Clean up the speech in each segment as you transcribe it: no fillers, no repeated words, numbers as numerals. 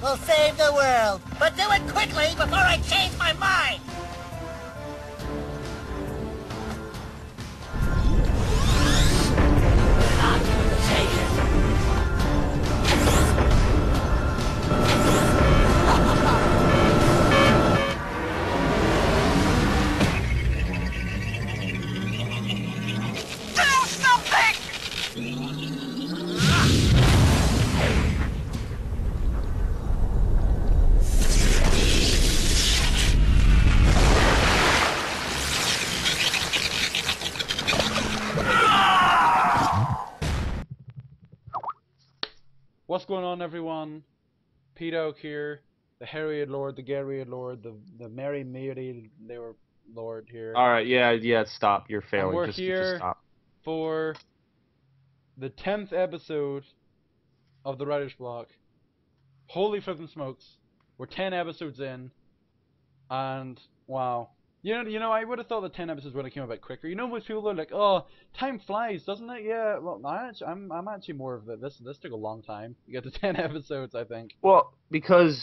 will save the world. But do it quickly before I change my mind! Not take it. What's going on, everyone? Pete Oak here, the TheAireaidLord, the TheAireaidLord, the Merry Lord here. Alright, yeah, stop. You're failing. And we're just here stop. for the 10th episode of the Writer's Block. Holy flippin' smokes. We're 10 episodes in, and wow. You know, I would have thought the 10 episodes would have came a bit quicker. You know, most people are like, "Oh, time flies, doesn't it?" Yeah. Well, I'm actually more of the this took a long time to get to 10 episodes, I think. Well, because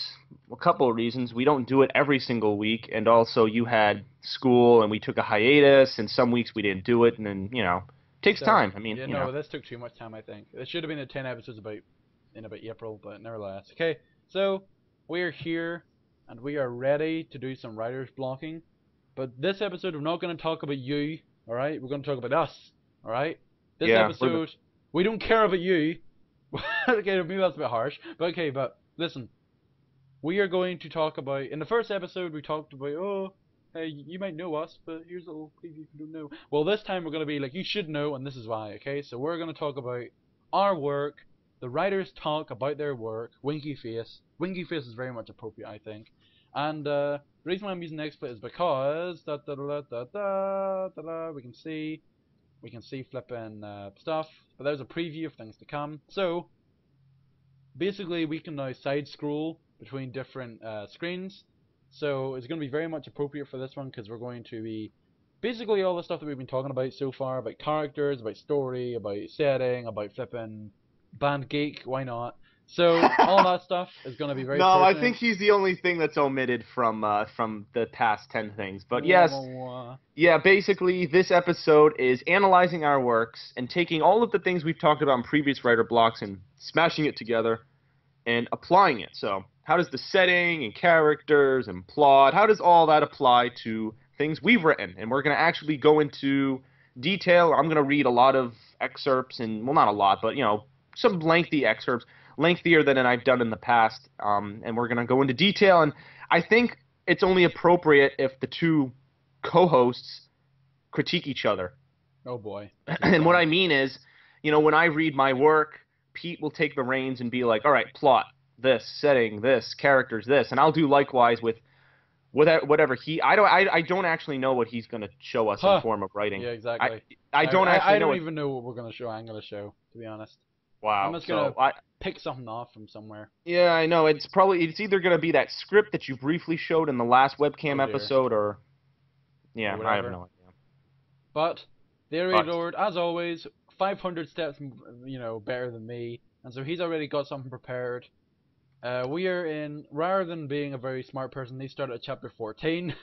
a couple of reasons. We don't do it every single week, and also you had school, and we took a hiatus, and some weeks we didn't do it, and then it takes time. I mean, yeah, no, this took too much time. I think it should have been the 10 episodes in about April, but nevertheless. Okay, so we are here, and we are ready to do some writer's blocking. But this episode, we're not going to talk about you, alright? We're going to talk about us, alright? This episode, we don't care about you. Okay, maybe that's a bit harsh. But okay, but listen. We are going to talk about... In the first episode, we talked about, oh, hey, you might know us, but here's a little preview if you don't know. Well, this time we're going to be like, you should know, and this is why, okay? So we're going to talk about our work. The writers talk about their work. Winky face. Winky face is very much appropriate, I think. And the reason why I'm using XSplit is because we can see flipping stuff, but there's a preview of things to come. So basically, we can now side scroll between different screens. So it's going to be very much appropriate for this one because we're going to be basically all the stuff that we've been talking about so far, about characters, about story, about setting, about flipping band geek. Why not? So all that stuff is going to be very No, pertinent. I think he's the only thing that's omitted from the past 10 things. But yes, yeah, basically this episode is analyzing our works and taking all of the things we've talked about in previous writer blocks and smashing it together and applying it. So how does the setting and characters and plot, how does all that apply to things we've written? And we're going to actually go into detail. I'm going to read a lot of excerpts, and well, not a lot, but some lengthy excerpts. Lengthier than I've done in the past, and we're going to go into detail, and I think it's only appropriate if the two co-hosts critique each other. Oh boy. And what I mean is, when I read my work, Pete will take the reins and be like, all right, plot, this, setting, this, characters, this, and I'll do likewise with whatever I don't actually know what he's going to show us in form of writing. Yeah, exactly. I don't even know what we're going to show. I'm going to show, to be honest. Wow. I'm just going to pick something off from somewhere. Yeah, I know. It's either going to be that script that you briefly showed in the last webcam episode, or... Yeah, I have no idea. But, TheAireaidLord, as always, 500 steps, better than me. And so he's already got something prepared. We are in... Rather than being a very smart person, he started at chapter 14,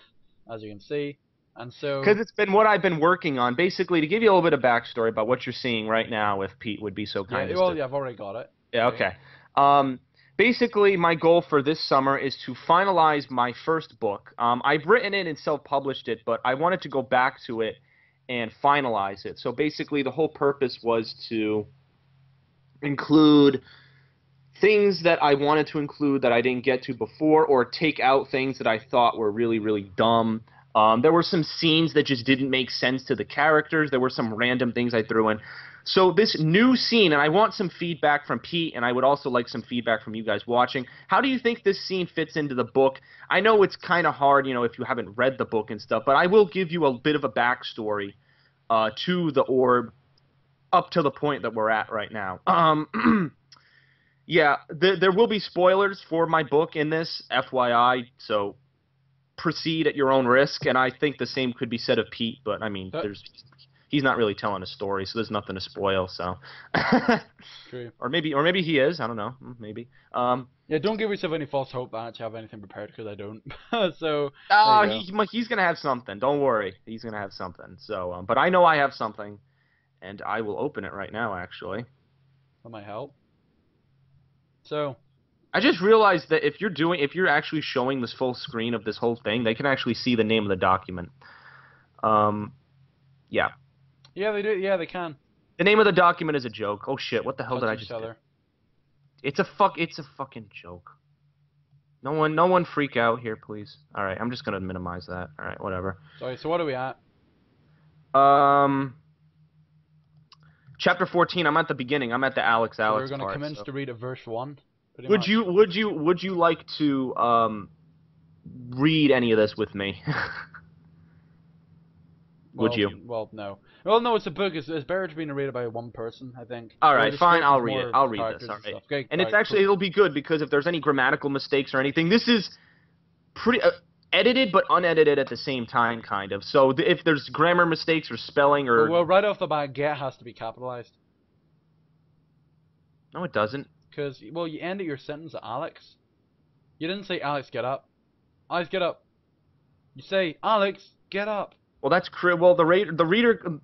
as you can see. And so... Because it's been what I've been working on. Basically, to give you a little bit of backstory about what you're seeing right now, if Pete would be so kind as to... Yeah, I've already got it. Yeah, okay. Basically, my goal for this summer is to finalize my first book. I've written it and self-published it, but I wanted to go back to it and finalize it. So basically, the whole purpose was to include things that I wanted to include that I didn't get to before, or take out things that I thought were really, really dumb. There were some scenes that just didn't make sense to the characters. There were some random things I threw in. So this new scene, and I want some feedback from Pete, and I would also like some feedback from you guys watching. How do you think this scene fits into the book? I know it's kind of hard, if you haven't read the book and stuff, but I will give you a bit of a backstory to the orb up to the point that we're at right now. Yeah, there will be spoilers for my book in this, FYI, so proceed at your own risk, and I think the same could be said of Pete, but I mean, there's he's not really telling a story, so there's nothing to spoil. So, True. or maybe he is. I don't know. Maybe. Yeah, don't give yourself any false hope that I actually have anything prepared, because I don't. So Oh, there you go. he's gonna have something. Don't worry, he's gonna have something. So, but I know I have something, and I will open it right now. Actually, That might help. So I just realized that if you're actually showing this full screen of this whole thing, they can actually see the name of the document. Yeah, yeah, they do. Yeah, they can. the name of the document is a joke. Oh shit! What the hell did I Touch each just do? other. It's a fucking joke. No one freak out here, please. All right, I'm just gonna minimize that. All right, whatever. Sorry. So what are we at? Chapter 14. I'm at the beginning. I'm at the Alex So we're part. gonna commence to read at verse 1. Pretty Would much. you like to read any of this with me? Would you? Well, no. Well, no, it's a book. It's better to be narrated by one person, I think. All So right, the fine. script I'll is read more it. I'll read characters this. All and right. stuff. Okay, And it's right, actually cool. it'll be good because if there's any grammatical mistakes or anything, this is pretty edited but unedited at the same time, kind of. So if there's grammar mistakes or spelling or Well, right off the bat, get has to be capitalized. no, it doesn't. Because, well, you ended your sentence at Alex. You didn't say, Alex, get up. Alex, get up. You say, Alex, get up. Well, that's well. The writer, the writer can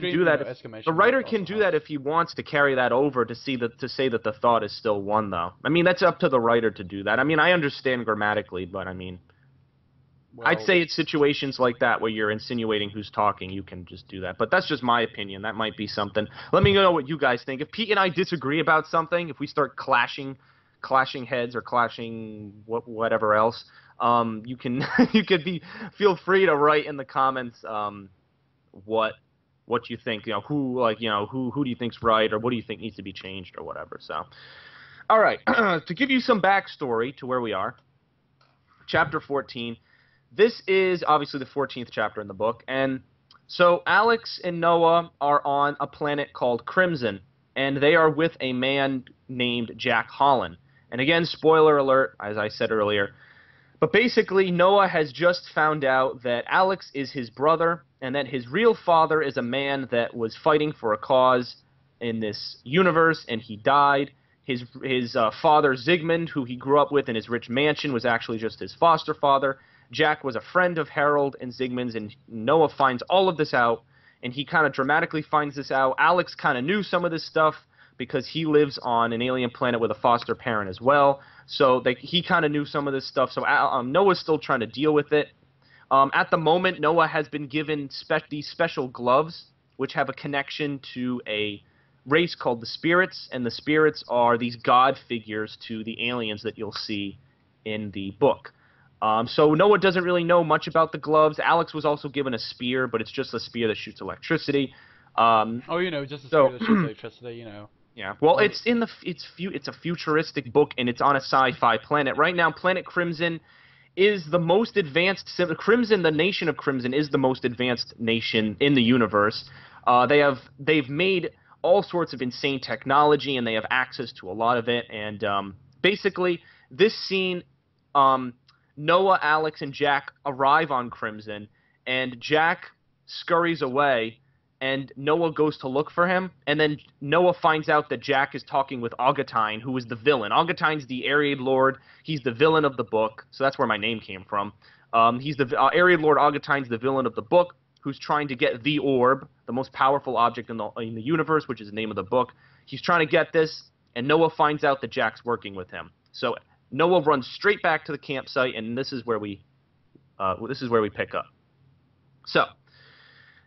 do that. The writer can do that if he wants to carry that over to say that the thought is still one, though. I mean, that's up to the writer to do that. I mean, I understand grammatically, but I mean, Well, I'd say it's situations like that where you're insinuating who's talking, you can just do that. But that's just my opinion. That might be something. Let me know what you guys think. If Pete and I disagree about something, if we start clashing heads or clashing whatever else, you can feel free to write in the comments what you think. You know, who do you think's right, or what do you think needs to be changed, or whatever. So, all right, to give you some backstory to where we are, chapter 14. This is obviously the 14th chapter in the book, and so Alex and Noah are on a planet called Crimson, and they are with a man named Jack Holland. And again, spoiler alert, as I said earlier, but basically Noah has just found out that Alex is his brother, and that his real father is a man that was fighting for a cause in this universe, and he died. His father, Zygmunt, who he grew up with in his rich mansion, was actually just his foster father. Jack was a friend of Harold and Zygmunt's, and Noah finds all of this out, and he kind of dramatically finds this out. Alex kind of knew some of this stuff because he lives on an alien planet with a foster parent as well, so he kind of knew some of this stuff. So Noah's still trying to deal with it. At the moment, Noah has been given these special gloves, which have a connection to a race called the Spirits, and the Spirits are these god figures to the aliens that you'll see in the book. So Noah doesn't really know much about the gloves. Alex was also given a spear, but it's just a spear that shoots electricity. Just a spear that shoots electricity, you know. Yeah. Well, it's a futuristic book, and it's on a sci-fi planet. Right now, Planet Crimson is the most advanced. Crimson, the nation of Crimson, is the most advanced nation in the universe. They've made all sorts of insane technology, and they have access to a lot of it. And basically, this scene. Noah, Alex, and Jack arrive on Crimson, and Jack scurries away, and Noah goes to look for him, and then Noah finds out that Jack is talking with Augustine, who is the villain. Augustine's the TheAireaidLord. He's the villain of the book, so that's where my name came from. He's the TheAireaidLord. Augustine's the villain of the book, who's trying to get the orb, the most powerful object in the universe, which is the name of the book. He's trying to get this, and Noah finds out that Jack's working with him. So Noah runs straight back to the campsite, and this is where we pick up. So,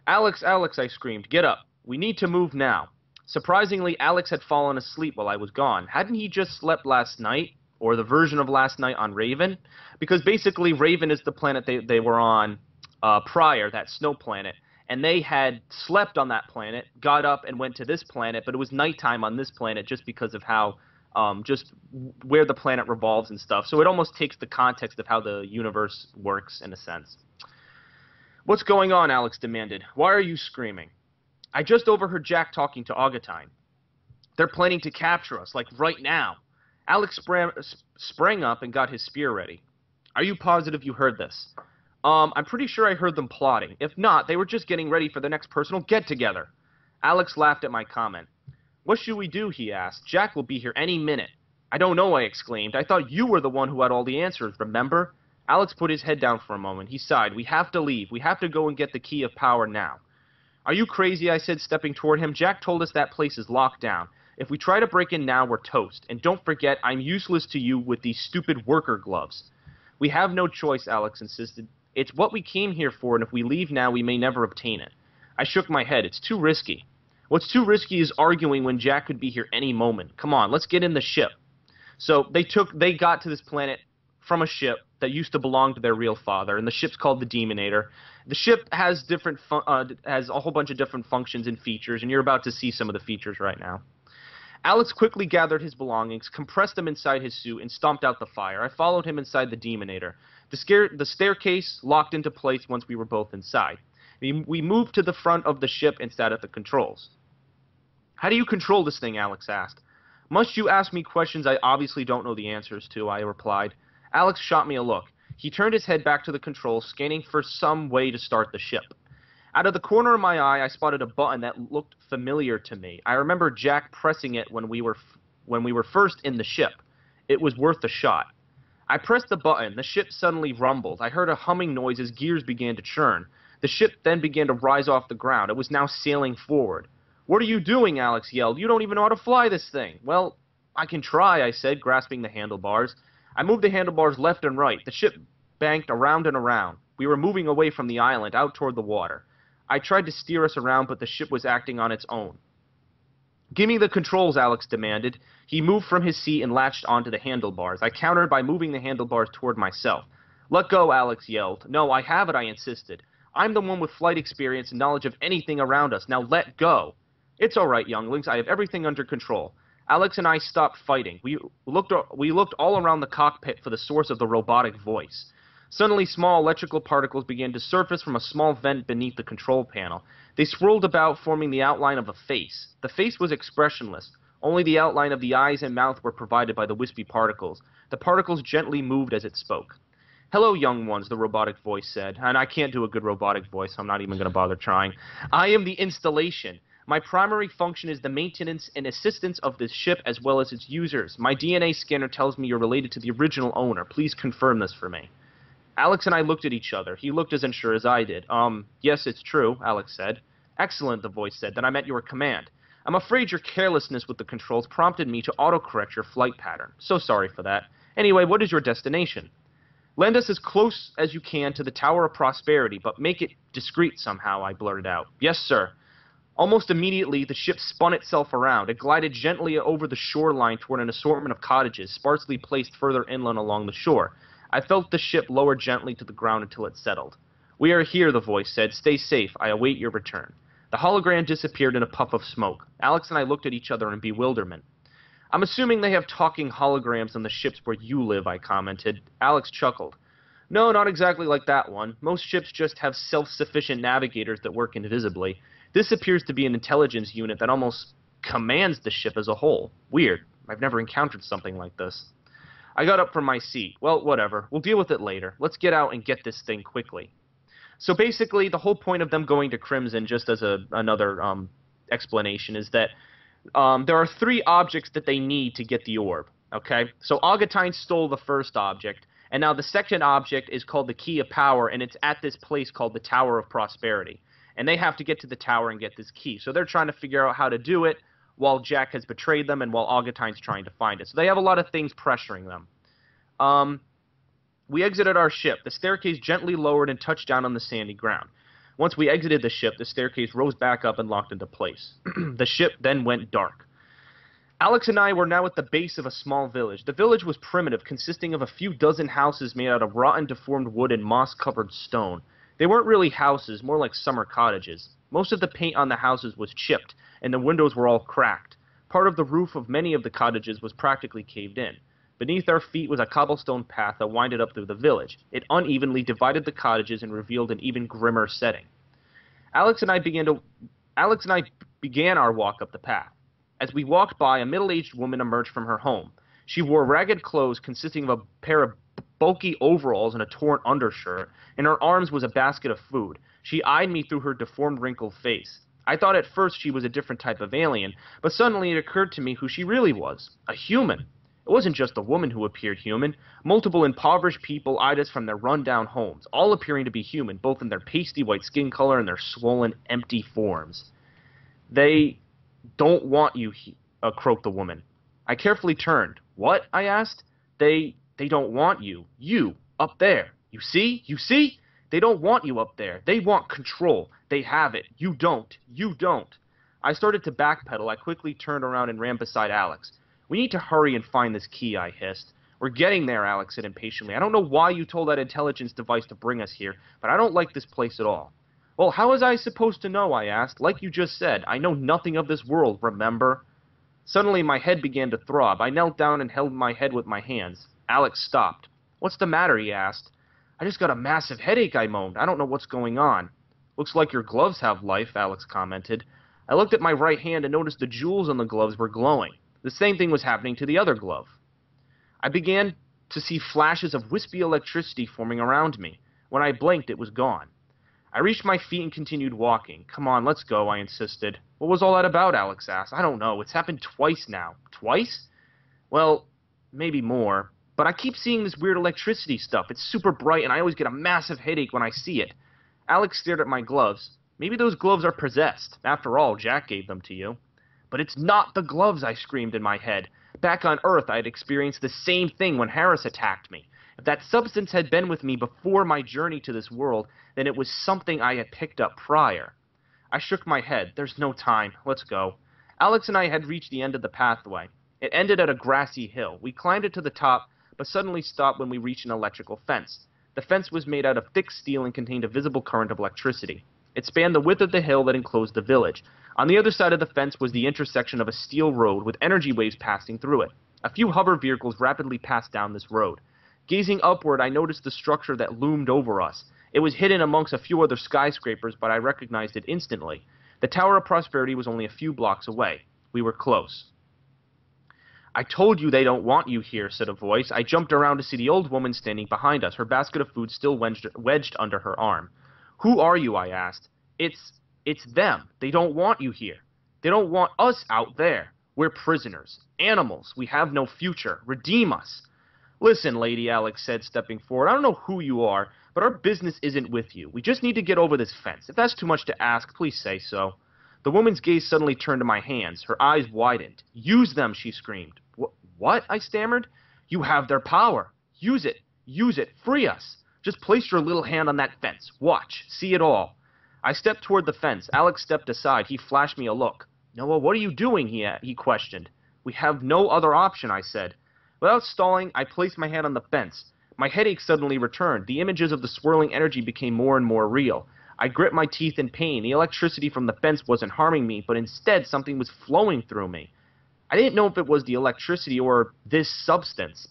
Alex, I screamed, "Get up! We need to move now." Surprisingly, Alex had fallen asleep while I was gone. Hadn't he just slept last night, or the version of last night on Raven? Because basically, Raven is the planet they were on prior, that snow planet, and they had slept on that planet, got up, and went to this planet, but it was nighttime on this planet just because of how. Just where the planet revolves and stuff. So it almost takes the context of how the universe works in a sense. "What's going on?" Alex demanded. "Why are you screaming?" "I just overheard Jack talking to Augustine. They're planning to capture us, like right now." Alex sprang up and got his spear ready. "Are you positive you heard this?" I'm pretty sure I heard them plotting. If not, they were just getting ready for their next personal get-together. Alex laughed at my comment. What should we do, he asked. Jack will be here any minute. I don't know, I exclaimed. I thought you were the one who had all the answers, remember? Alex put his head down for a moment. He sighed. We have to leave. We have to go and get the key of power now. Are you crazy, I said, stepping toward him. Jack told us that place is locked down. If we try to break in now, we're toast. And don't forget, I'm useless to you with these stupid worker gloves. We have no choice, Alex insisted. It's what we came here for, and if we leave now, we may never obtain it. I shook my head. It's too risky. What's too risky is arguing when Jack could be here any moment. Come on, let's get in the ship. So they got to this planet from a ship that used to belong to their real father, and the ship's called the Demonator. The ship has has a whole bunch of different functions and features, and you're about to see some of the features right now. Alex quickly gathered his belongings, compressed them inside his suit, and stomped out the fire. I followed him inside the Demonator. The staircase locked into place once we were both inside. We moved to the front of the ship and sat at the controls. How do you control this thing, Alex asked. Must you ask me questions I obviously don't know the answers to, I replied. Alex shot me a look. He turned his head back to the controls, scanning for some way to start the ship. Out of the corner of my eye, I spotted a button that looked familiar to me. I remember Jack pressing it when we were first in the ship. It was worth a shot. I pressed the button. The ship suddenly rumbled. I heard a humming noise as gears began to churn. The ship then began to rise off the ground. It was now sailing forward. What are you doing? Alex yelled. You don't even know how to fly this thing. Well, I can try, I said, grasping the handlebars. I moved the handlebars left and right. The ship banked around and around. We were moving away from the island, out toward the water. I tried to steer us around, but the ship was acting on its own. Give me the controls, Alex demanded. He moved from his seat and latched onto the handlebars. I countered by moving the handlebars toward myself. Let go, Alex yelled. No, I have it, I insisted. I'm the one with flight experience and knowledge of anything around us. Now let go. It's all right, younglings. I have everything under control. Alex and I stopped fighting. We looked all around the cockpit for the source of the robotic voice. Suddenly, small electrical particles began to surface from a small vent beneath the control panel. They swirled about, forming the outline of a face. The face was expressionless. Only the outline of the eyes and mouth were provided by the wispy particles. The particles gently moved as it spoke. Hello, young ones, the robotic voice said. And I can't do a good robotic voice, so I'm not even going to bother trying. I am the installation. My primary function is the maintenance and assistance of this ship as well as its users. My DNA scanner tells me you're related to the original owner. Please confirm this for me. Alex and I looked at each other. He looked as unsure as I did. Yes, it's true, Alex said. Excellent, the voice said. Then I'm at your command. I'm afraid your carelessness with the controls prompted me to autocorrect your flight pattern. So sorry for that. Anyway, what is your destination? Lend us as close as you can to the Tower of Prosperity, but make it discreet somehow, I blurted out. Yes, sir. Almost immediately, the ship spun itself around. It glided gently over the shoreline toward an assortment of cottages, sparsely placed further inland along the shore. I felt the ship lower gently to the ground until it settled. We are here, the voice said. Stay safe. I await your return. The hologram disappeared in a puff of smoke. Alex and I looked at each other in bewilderment. I'm assuming they have talking holograms on the ships where you live, I commented. Alex chuckled. No, not exactly like that one. Most ships just have self-sufficient navigators that work invisibly. This appears to be an intelligence unit that almost commands the ship as a whole. Weird. I've never encountered something like this. I got up from my seat. Well, whatever. We'll deal with it later. Let's get out and get this thing quickly. So basically, the whole point of them going to Crimson, just as another explanation, is that there are 3 objects that they need to get the orb. Okay? So Augustine stole the first object, and now the second object is called the Key of Power, and it's at this place called the Tower of Prosperity. And they have to get to the tower and get this key. So they're trying to figure out how to do it while Jack has betrayed them and while Augustine's trying to find it. So they have a lot of things pressuring them. We exited our ship. The staircase gently lowered and touched down on the sandy ground. Once we exited the ship, the staircase rose back up and locked into place. The ship then went dark. Alex and I were now at the base of a small village. The village was primitive, consisting of a few dozen houses made out of rotten, deformed wood and moss-covered stone. They weren't really houses, more like summer cottages. Most of the paint on the houses was chipped, and the windows were all cracked. Part of the roof of many of the cottages was practically caved in. Beneath our feet was a cobblestone path that winded up through the village. It unevenly divided the cottages and revealed an even grimmer setting. Alex and I began our walk up the path. As we walked by, a middle-aged woman emerged from her home. She wore ragged clothes consisting of a pair of bulky overalls and a torn undershirt. In her arms was a basket of food. She eyed me through her deformed, wrinkled face. I thought at first she was a different type of alien, but suddenly it occurred to me who she really was. A human. It wasn't just a woman who appeared human. Multiple impoverished people eyed us from their run-down homes, all appearing to be human, both in their pasty white skin color and their swollen, empty forms. They don't want you, croaked the woman. I carefully turned. What? I asked. They don't want you. You, up there. You see? You see? They don't want you up there. They want control. They have it. You don't. You don't. I started to backpedal. I quickly turned around and ran beside Alex. We need to hurry and find this key, I hissed. We're getting there, Alex said impatiently. I don't know why you told that intelligence device to bring us here, but I don't like this place at all. Well, how was I supposed to know, I asked. Like you just said, I know nothing of this world, remember? Suddenly my head began to throb. I knelt down and held my head with my hands. Alex stopped. What's the matter, he asked. I just got a massive headache, I moaned. I don't know what's going on. Looks like your gloves have life, Alex commented. I looked at my right hand and noticed the jewels on the gloves were glowing. The same thing was happening to the other glove. I began to see flashes of wispy electricity forming around me. When I blinked, it was gone. I reached my feet and continued walking. Come on, let's go, I insisted. What was all that about, Alex asked. I don't know. It's happened twice now. Twice? Well, maybe more. But I keep seeing this weird electricity stuff. It's super bright, and I always get a massive headache when I see it. Alex stared at my gloves. Maybe those gloves are possessed. After all, Jack gave them to you. But it's not the gloves, I screamed in my head. Back on Earth, I had experienced the same thing when Harris attacked me. If that substance had been with me before my journey to this world, then it was something I had picked up prior. I shook my head. There's no time. Let's go. Alex and I had reached the end of the pathway. It ended at a grassy hill. We climbed it to the top, but suddenly stopped when we reached an electrical fence. The fence was made out of thick steel and contained a visible current of electricity. It spanned the width of the hill that enclosed the village. On the other side of the fence was the intersection of a steel road with energy waves passing through it. A few hover vehicles rapidly passed down this road. Gazing upward, I noticed the structure that loomed over us. It was hidden amongst a few other skyscrapers, but I recognized it instantly. The Tower of Prosperity was only a few blocks away. We were close. I told you they don't want you here, said a voice. I jumped around to see the old woman standing behind us, her basket of food still wedged under her arm. Who are you? I asked. It's them. They don't want you here. They don't want us out there. We're prisoners. Animals. We have no future. Redeem us. Listen, lady, Alex said, stepping forward. I don't know who you are, but our business isn't with you. We just need to get over this fence. If that's too much to ask, please say so. The woman's gaze suddenly turned to my hands. Her eyes widened. Use them, she screamed. What? I stammered. You have their power. Use it. Use it. Free us. Just place your little hand on that fence. Watch. See it all. I stepped toward the fence. Alex stepped aside. He flashed me a look. Noah, what are you doing? He questioned. We have no other option, I said. Without stalling, I placed my hand on the fence. My headache suddenly returned. The images of the swirling energy became more and more real. I grit my teeth in pain. The electricity from the fence wasn't harming me, but instead something was flowing through me. I didn't know if it was the electricity or this substance.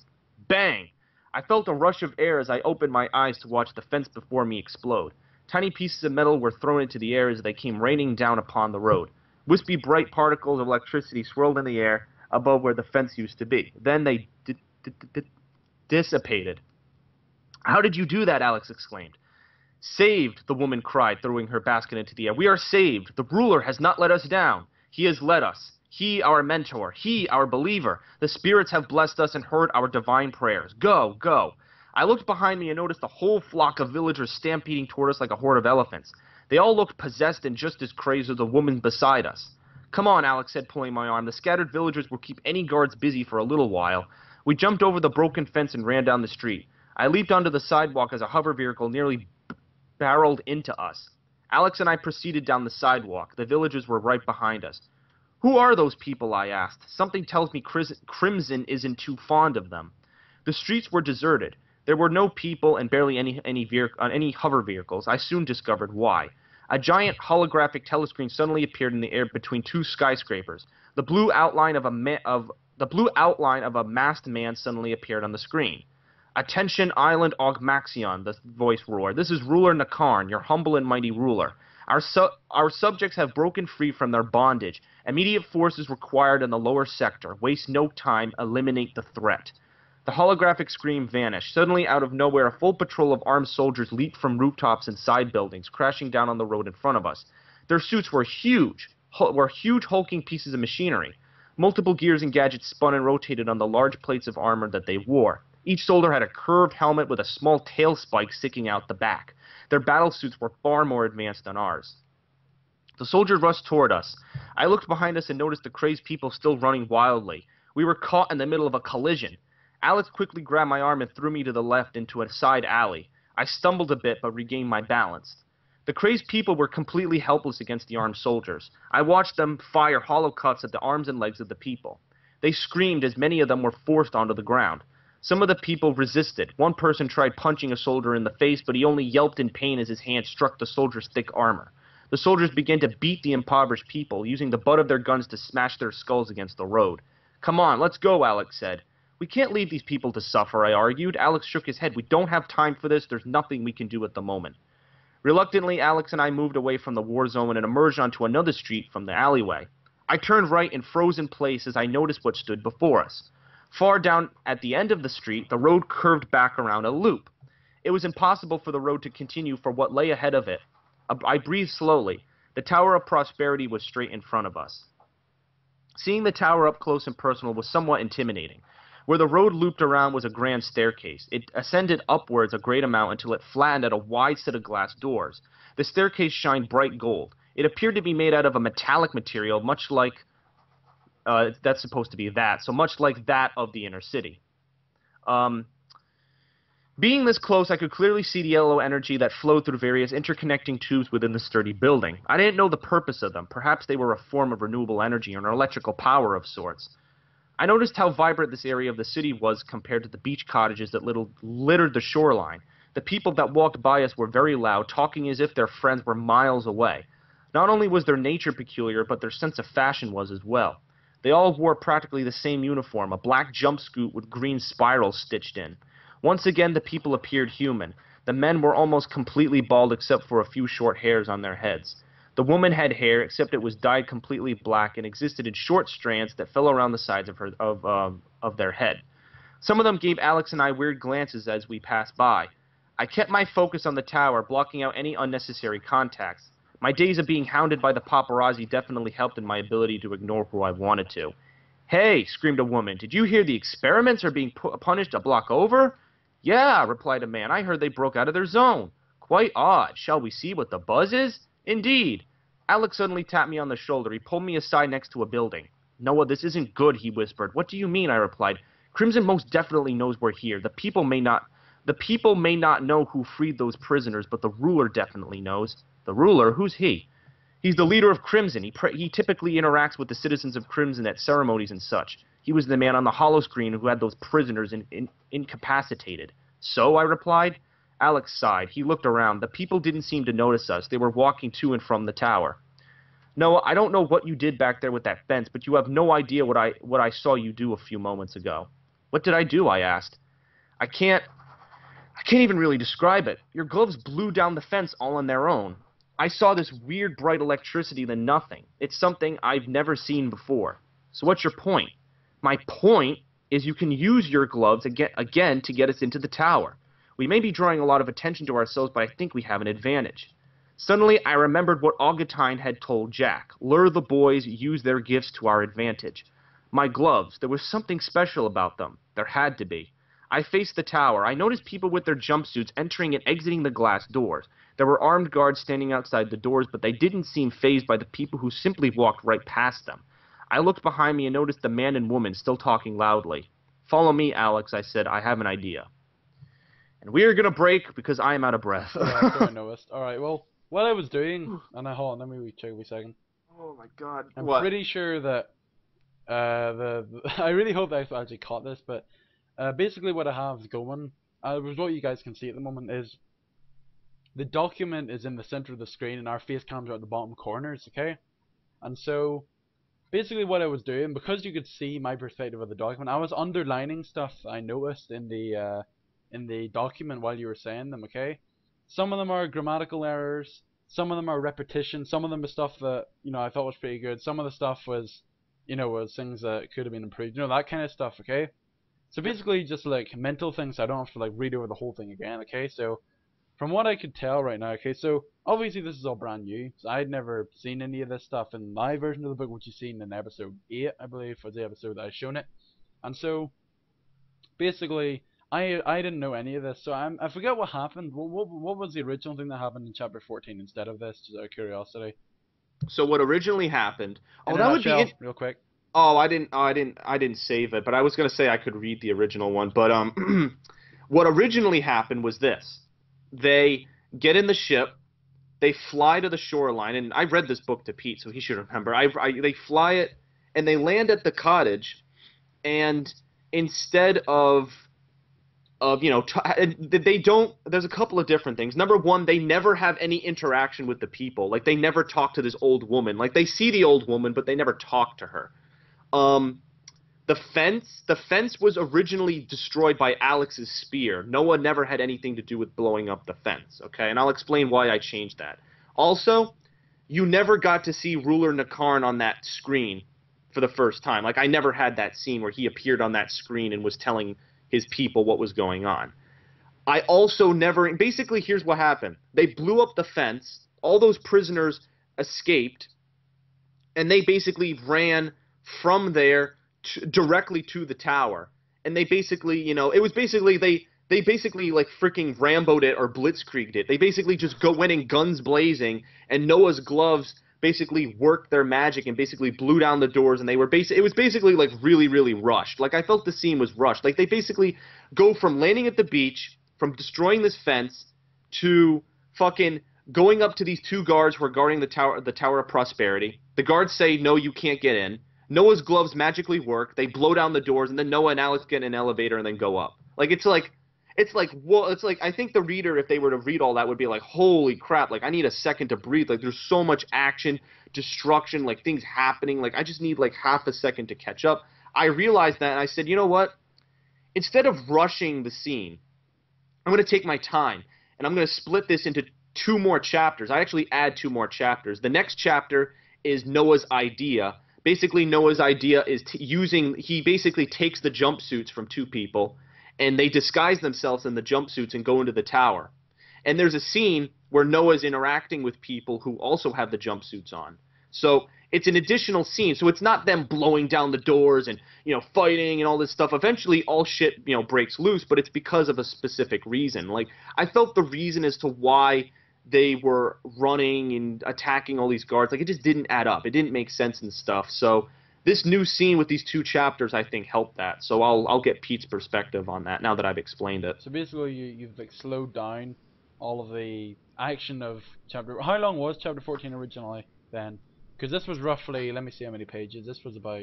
Bang! I felt a rush of air as I opened my eyes to watch the fence before me explode. Tiny pieces of metal were thrown into the air as they came raining down upon the road. Wispy, bright particles of electricity swirled in the air above where the fence used to be. Then they dissipated. How did you do that? Alex exclaimed. Saved, the woman cried, throwing her basket into the air. We are saved. The ruler has not let us down. He has led us. He, our mentor. He, our believer. The spirits have blessed us and heard our divine prayers. Go, go. I looked behind me and noticed a whole flock of villagers stampeding toward us like a horde of elephants. They all looked possessed and just as crazed as the woman beside us. Come on, Alex said, pulling my arm. The scattered villagers will keep any guards busy for a little while. We jumped over the broken fence and ran down the street. I leaped onto the sidewalk as a hover vehicle nearly barreled into us. Alex and I proceeded down the sidewalk. The villagers were right behind us. Who are those people? I asked. Something tells me Crimson isn't too fond of them. The streets were deserted. There were no people and barely any hover vehicles. I soon discovered why. A giant holographic telescreen suddenly appeared in the air between two skyscrapers. The blue outline of a masked man suddenly appeared on the screen. Attention, Island Ogmaxion, the voice roared. This is Ruler Nakarn, your humble and mighty ruler. Our subjects have broken free from their bondage. Immediate force is required in the lower sector. Waste no time. Eliminate the threat. The holographic scream vanished. Suddenly, out of nowhere, a full patrol of armed soldiers leaped from rooftops and side buildings, crashing down on the road in front of us. Their suits were huge hulking pieces of machinery. Multiple gears and gadgets spun and rotated on the large plates of armor that they wore. Each soldier had a curved helmet with a small tail spike sticking out the back. Their battle suits were far more advanced than ours. The soldiers rushed toward us. I looked behind us and noticed the crazed people still running wildly. We were caught in the middle of a collision. Alex quickly grabbed my arm and threw me to the left into a side alley. I stumbled a bit but regained my balance. The crazed people were completely helpless against the armed soldiers. I watched them fire hollow cuts at the arms and legs of the people. They screamed as many of them were forced onto the ground. Some of the people resisted. One person tried punching a soldier in the face, but he only yelped in pain as his hand struck the soldier's thick armor. The soldiers began to beat the impoverished people, using the butt of their guns to smash their skulls against the road. "Come on, let's go," Alex said. "We can't leave these people to suffer," I argued. Alex shook his head. "We don't have time for this. There's nothing we can do at the moment." Reluctantly, Alex and I moved away from the war zone and emerged onto another street from the alleyway. I turned right and froze in place as I noticed what stood before us. Far down at the end of the street, the road curved back around a loop. It was impossible for the road to continue for what lay ahead of it. I breathed slowly. The Tower of Prosperity was straight in front of us. Seeing the tower up close and personal was somewhat intimidating. Where the road looped around was a grand staircase. It ascended upwards a great amount until it flattened at a wide set of glass doors. The staircase shined bright gold. It appeared to be made out of a metallic material, much like that's supposed to be that, so much like that of the inner city. Being this close, I could clearly see the yellow energy that flowed through various interconnecting tubes within the sturdy building. I didn't know the purpose of them. Perhaps they were a form of renewable energy or an electrical power of sorts. I noticed how vibrant this area of the city was compared to the beach cottages that littered the shoreline. The people that walked by us were very loud, talking as if their friends were miles away. Not only was their nature peculiar, but their sense of fashion was as well. They all wore practically the same uniform, a black jumpsuit with green spirals stitched in. Once again, the people appeared human. The men were almost completely bald except for a few short hairs on their heads. The woman had hair, except it was dyed completely black and existed in short strands that fell around the sides of their head. Some of them gave Alex and I weird glances as we passed by. I kept my focus on the tower, blocking out any unnecessary contacts. My days of being hounded by the paparazzi definitely helped in my ability to ignore who I wanted to. "Hey," screamed a woman, "did you hear the experiments are being punished a block over?" "Yeah," replied a man, "I heard they broke out of their zone." "Quite odd. Shall we see what the buzz is?" "Indeed." Alex suddenly tapped me on the shoulder. He pulled me aside next to a building. "Noah, this isn't good," he whispered. "What do you mean?" I replied. "Crimson most definitely knows we're here. The people may not know who freed those prisoners, but the ruler definitely knows." "The ruler? Who's he?" "He's the leader of Crimson. He typically interacts with the citizens of Crimson at ceremonies and such. He was the man on the holoscreen who had those prisoners incapacitated." "So?" I replied. Alex sighed. He looked around. The people didn't seem to notice us. They were walking to and from the tower. "Noah, I don't know what you did back there with that fence, but you have no idea what I saw you do a few moments ago." "What did I do?" I asked. I can't even really describe it. Your gloves blew down the fence all on their own. I saw this weird bright electricity, then nothing. It's something I've never seen before." "So what's your point?" "My point is you can use your gloves again to get us into the tower. We may be drawing a lot of attention to ourselves, but I think we have an advantage." Suddenly, I remembered what Augustine had told Jack. Lure the boys, use their gifts to our advantage. My gloves, there was something special about them. There had to be. I faced the tower. I noticed people with their jumpsuits entering and exiting the glass doors. There were armed guards standing outside the doors, but they didn't seem fazed by the people who simply walked right past them. I looked behind me and noticed the man and woman still talking loudly. "Follow me, Alex," I said. "I have an idea." And we are going to break because I am out of breath. Yeah, I noticed. Alright, well, what I was doing, and hold on, let me check a second. Oh my god. I'm What? pretty sure that, I really hope I actually caught this, but basically what I have going, what you guys can see at the moment is, the document is in the center of the screen and our face cams are at the bottom corners, okay? And so, basically what I was doing, because you could see my perspective of the document, I was underlining stuff I noticed in the document while you were saying them, okay? Some of them are grammatical errors, some of them are repetition, some of them are stuff that, I thought was pretty good, some of the stuff was, was things that could have been improved, that kind of stuff, okay? So basically, just like mental things, so I don't have to like read over the whole thing again. Okay, so from what I could tell right now, okay, so obviously this is all brand new. So I'd never seen any of this stuff in my version of the book, which you've seen in episode 8, I believe, was the episode that I shown it. And so basically, I didn't know any of this, so I forget what happened. What was the original thing that happened in chapter 14 instead of this? Just out of curiosity. So what originally happened? In Oh, a that would be nutshell, it. real quick. Oh, I didn't save it, but I was gonna say I could read the original one. But what originally happened was this: they get in the ship, they fly to the shoreline, and I read this book to Pete, so he should remember. They fly it, and they land at the cottage, and instead of they don't. There's a couple of different things. Number one, they never have any interaction with the people. Like they never talk to this old woman. Like they see the old woman, but they never talk to her. Um, the fence was originally destroyed by Alex's spear. Noah never had anything to do with blowing up the fence, okay? And I'll explain why I changed that. Also, you never got to see Ruler Nakarn on that screen for the first time. Like, I never had that scene where he appeared on that screen and was telling his people what was going on. I also never... Basically, here's what happened. They blew up the fence. All those prisoners escaped, and they basically ran from there directly to the tower. And they basically, it was basically, they basically like freaking Rambo'd it or Blitzkrieged it. They basically just went in guns blazing, and Noah's gloves basically worked their magic and basically blew down the doors, and it was basically like really, really rushed. Like I felt the scene was rushed. Like they basically go from landing at the beach, from destroying this fence, to fucking going up to these two guards who are guarding the Tower of Prosperity. The guards say, no, you can't get in. Noah's gloves magically work. They blow down the doors, and then Noah and Alex get in an elevator and then go up. Like it's like I think the reader, if they were to read all that, would be like, holy crap! Like I need a second to breathe. Like there's so much action, destruction, like things happening. Like I just need like half a second to catch up. I realized that, and I said, you know what? Instead of rushing the scene, I'm going to take my time, and I'm going to split this into 2 more chapters. I actually add 2 more chapters. The next chapter is Noah's idea. Basically, Noah's idea is he basically takes the jumpsuits from 2 people, and they disguise themselves in the jumpsuits and go into the tower. And there's a scene where Noah's interacting with people who also have the jumpsuits on. So it's an additional scene. So it's not them blowing down the doors and, fighting and all this stuff. Eventually, all shit, breaks loose, but it's because of a specific reason. Like, I felt the reason as to why they were running and attacking all these guards, like it just didn't add up. It didn't make sense and stuff. So this new scene with these 2 chapters, I think, helped that. So I'll get Pete's perspective on that now that I've explained it. So basically, you've like slowed down all of the action of chapter. How long was chapter 14 originally then? Because this was roughly, let me see how many pages. This was about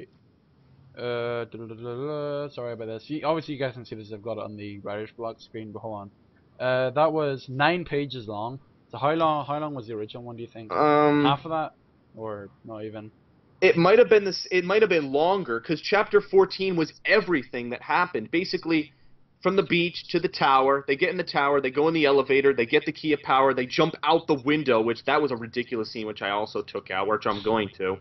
sorry about this. Obviously, you guys can see this. I've got it on the writer's block screen, but hold on. That was 9 pages long. So how long was the original one, do you think? Half of that, or not even? It might have been this. It might have been longer because chapter 14 was everything that happened. Basically, from the beach to the tower, they get in the tower, they go in the elevator, they get the key of power, they jump out the window, which that was a ridiculous scene, which I also took out, which I'm going to,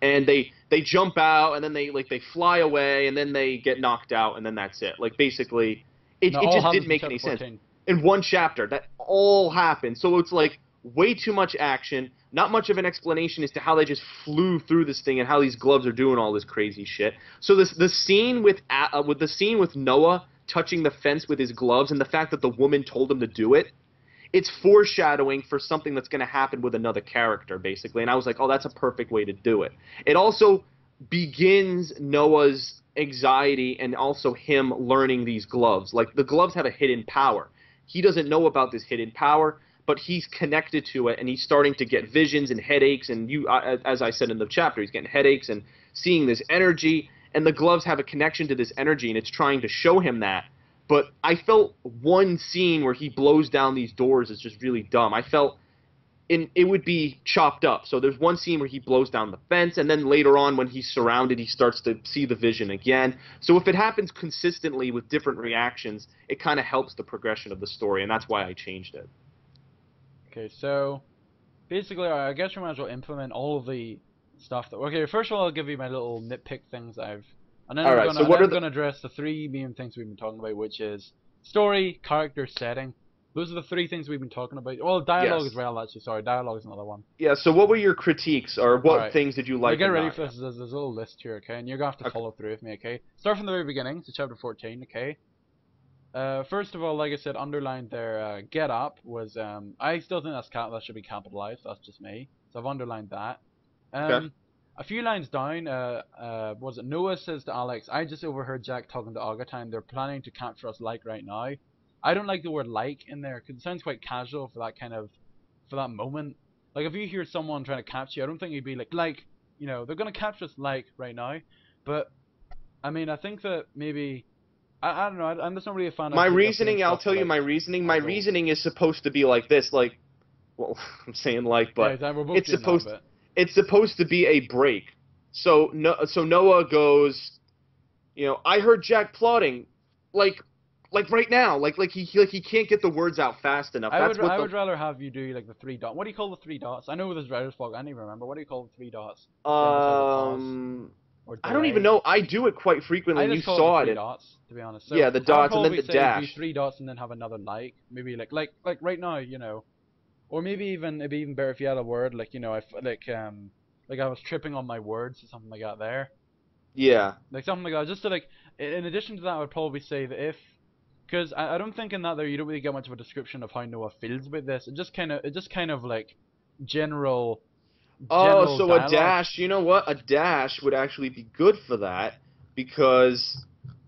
and they jump out, and then they fly away, and then they get knocked out, and then that's it. Like basically, it just didn't make any sense. In 1 chapter, that all happened. So it's like way too much action, not much of an explanation as to how they just flew through this thing and how these gloves are doing all this crazy shit. So the scene with Noah touching the fence with his gloves and the fact that the woman told him to do it, it's foreshadowing for something that's going to happen with another character, basically. And I was like, oh, that's a perfect way to do it. It also begins Noah's anxiety and also him learning these gloves. Like, the gloves have a hidden power. He doesn't know about this hidden power, but he's connected to it, and he's starting to get visions and headaches, and as I said in the chapter, he's getting headaches and seeing this energy, and the gloves have a connection to this energy, and it's trying to show him that. But I felt one scene where he blows down these doors is just really dumb. I felt it would be chopped up. So there's one scene where he blows down the fence, and then later on when he's surrounded, he starts to see the vision again. So if it happens consistently with different reactions, it kind of helps the progression of the story, and that's why I changed it. Okay, so basically, I guess we might as well implement all of the stuff that. Okay, first of all, I'll give you my little nitpick things that I've And then All we're right. gonna So and what then are I'm the? gonna address the three main things we've been talking about, which is story, character, setting. Those are the three things we've been talking about. Well, dialogue as Yes. well. Actually, sorry, dialogue is another one. Yeah. So what were your critiques, or All what right. things did you Now like get and ready not? for Yeah. this. There's a little list here, okay? And you're gonna have to Okay. follow through with me, okay? Start from the very beginning, so chapter 14, okay? First of all, like I said, underlined there, get up was, I still think that should be capitalized, that's just me. So I've underlined that. Okay. A few lines down, was it Noah says to Alex, I just overheard Jack talking to Agatine, they're planning to capture us like right now. I don't like the word like in there, because it sounds quite casual for that kind of, for that moment. Like, if you hear someone trying to capture you, I don't think you'd be like, they're gonna capture us like right now. But, I mean, I think that maybe, I don't know. I'm just not really a fan My of doing reasoning, I'll stuff tell you without my reasoning. My puzzles. reasoning is supposed to be like this, like, well, I'm saying like, Yeah, but exactly. We're both it's doing that, supposed but it's supposed to be a break. So no, so Noah goes, I heard Jack plotting, like, right now, like he can't get the words out fast enough. That's what I the would rather have you do like the three dots. What do you call the three dots? I know with this writer's block, I don't even remember. What do you call the three dots to emphasize a pause um. or I don't even delay? know. I do it quite frequently, I and you just call it the saw three it. dots, to be honest. So Yeah, the I would dots and then probably the say do dash. three dots and then have another like, maybe like right now, or maybe even it'd be even better if you had a word like like I was tripping on my words or something like that there. Yeah. Like something like that. Just to like, in addition to that, I would probably say that because I don't think in that there you don't really get much of a description of how Noah feels about this. It just kind of like general Oh, general so a dialogue. dash, you know what? A dash would actually be good for that because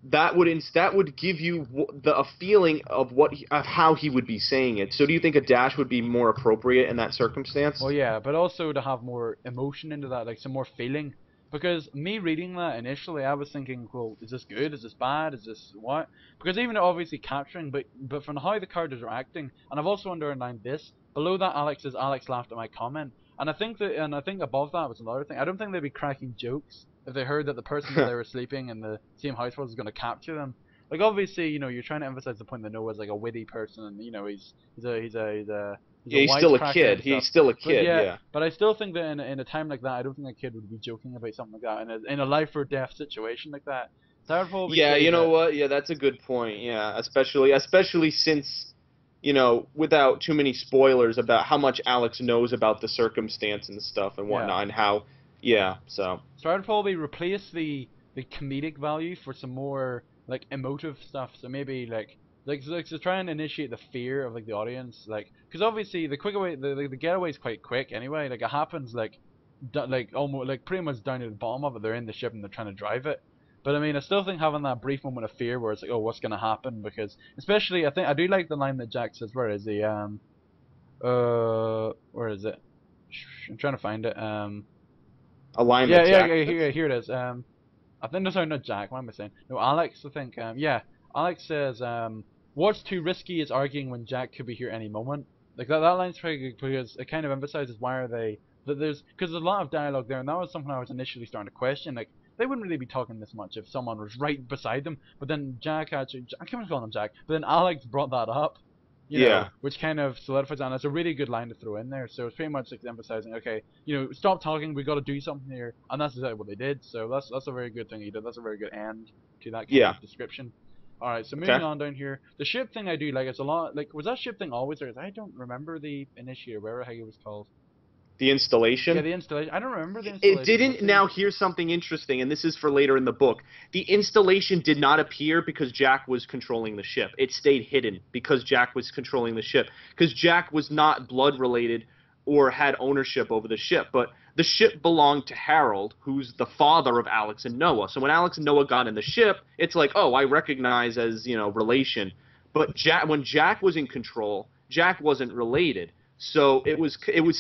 that would give you a feeling of of how he would be saying it. So do you think a dash would be more appropriate in that Well, circumstance? yeah, but also to have more emotion into that, like some more feeling. Because me reading that initially, I was thinking, well, is this good? Is this bad? Is this what? Because even obviously capturing, but from how the characters are acting, and I've also underlined this below that. Alex says Alex laughed at my comment, and I think above that was another thing. I don't think they'd be cracking jokes if they heard that the person that they were sleeping in the same house was going to capture them. Like obviously, you're trying to emphasize the point that Noah's like a witty person, and he's a Yeah, he's still a wisecracker kid. and stuff. He's still a But kid, yeah, yeah. but I still think that in a time like that, I don't think a kid would be joking about something like that in a life or death situation like that. So I would probably Yeah, say you know that. what? Yeah, that's a good point. Yeah, especially since, without too many spoilers about how much Alex knows about the circumstance and stuff and Yeah. whatnot and how, yeah, so. So I'd probably replace the comedic value for some more like emotive stuff. So maybe like to try and initiate the fear of like the audience, like because obviously the quick away the getaway is quite quick anyway. Like it happens like almost like pretty much down to the bottom of it. They're in the ship and they're trying to drive it. But I mean, I still think having that brief moment of fear where it's like, oh, what's gonna happen? Because especially I do like the line that Jack says. Where is he? Where is it? I'm trying to find it. Yeah, Alignment, yeah, Jack. yeah, here it is. I think no, sorry, not Jack. What am I saying? No, Alex. I think. Yeah, Alex says, "What's too risky is arguing when Jack could be here any moment." Like that line's pretty good because it kind of emphasizes why are they that there's a lot of dialogue there, and that was something I was initially starting to question. Like they wouldn't really be talking this much if someone was right beside them. But then I can't call him Jack. But then Alex brought that up, Yeah. which kind of solidifies that. And it's a really good line to throw in there. So it's pretty much like emphasizing, okay, stop talking, we got to do something here, and that's exactly what they did. So that's a very good thing he did. That's a very good end to that kind Yeah. of description. All right, so moving Okay. on down here, the ship thing I do like. It's a lot like was that ship thing always there? I don't remember the initiator, whatever how it was called. The Yeah, installation. the installation. I don't remember the It installation. didn't. Now, here's something interesting, and this is for later in the book. The installation did not appear because Jack was controlling the ship. It stayed hidden because Jack was controlling the ship. Because Jack was not blood related or had ownership over the ship. But the ship belonged to Harold, who's the father of Alex and Noah. So when Alex and Noah got in the ship, it's like, oh, I recognize as, relation. But when Jack was in control, Jack wasn't related. So it was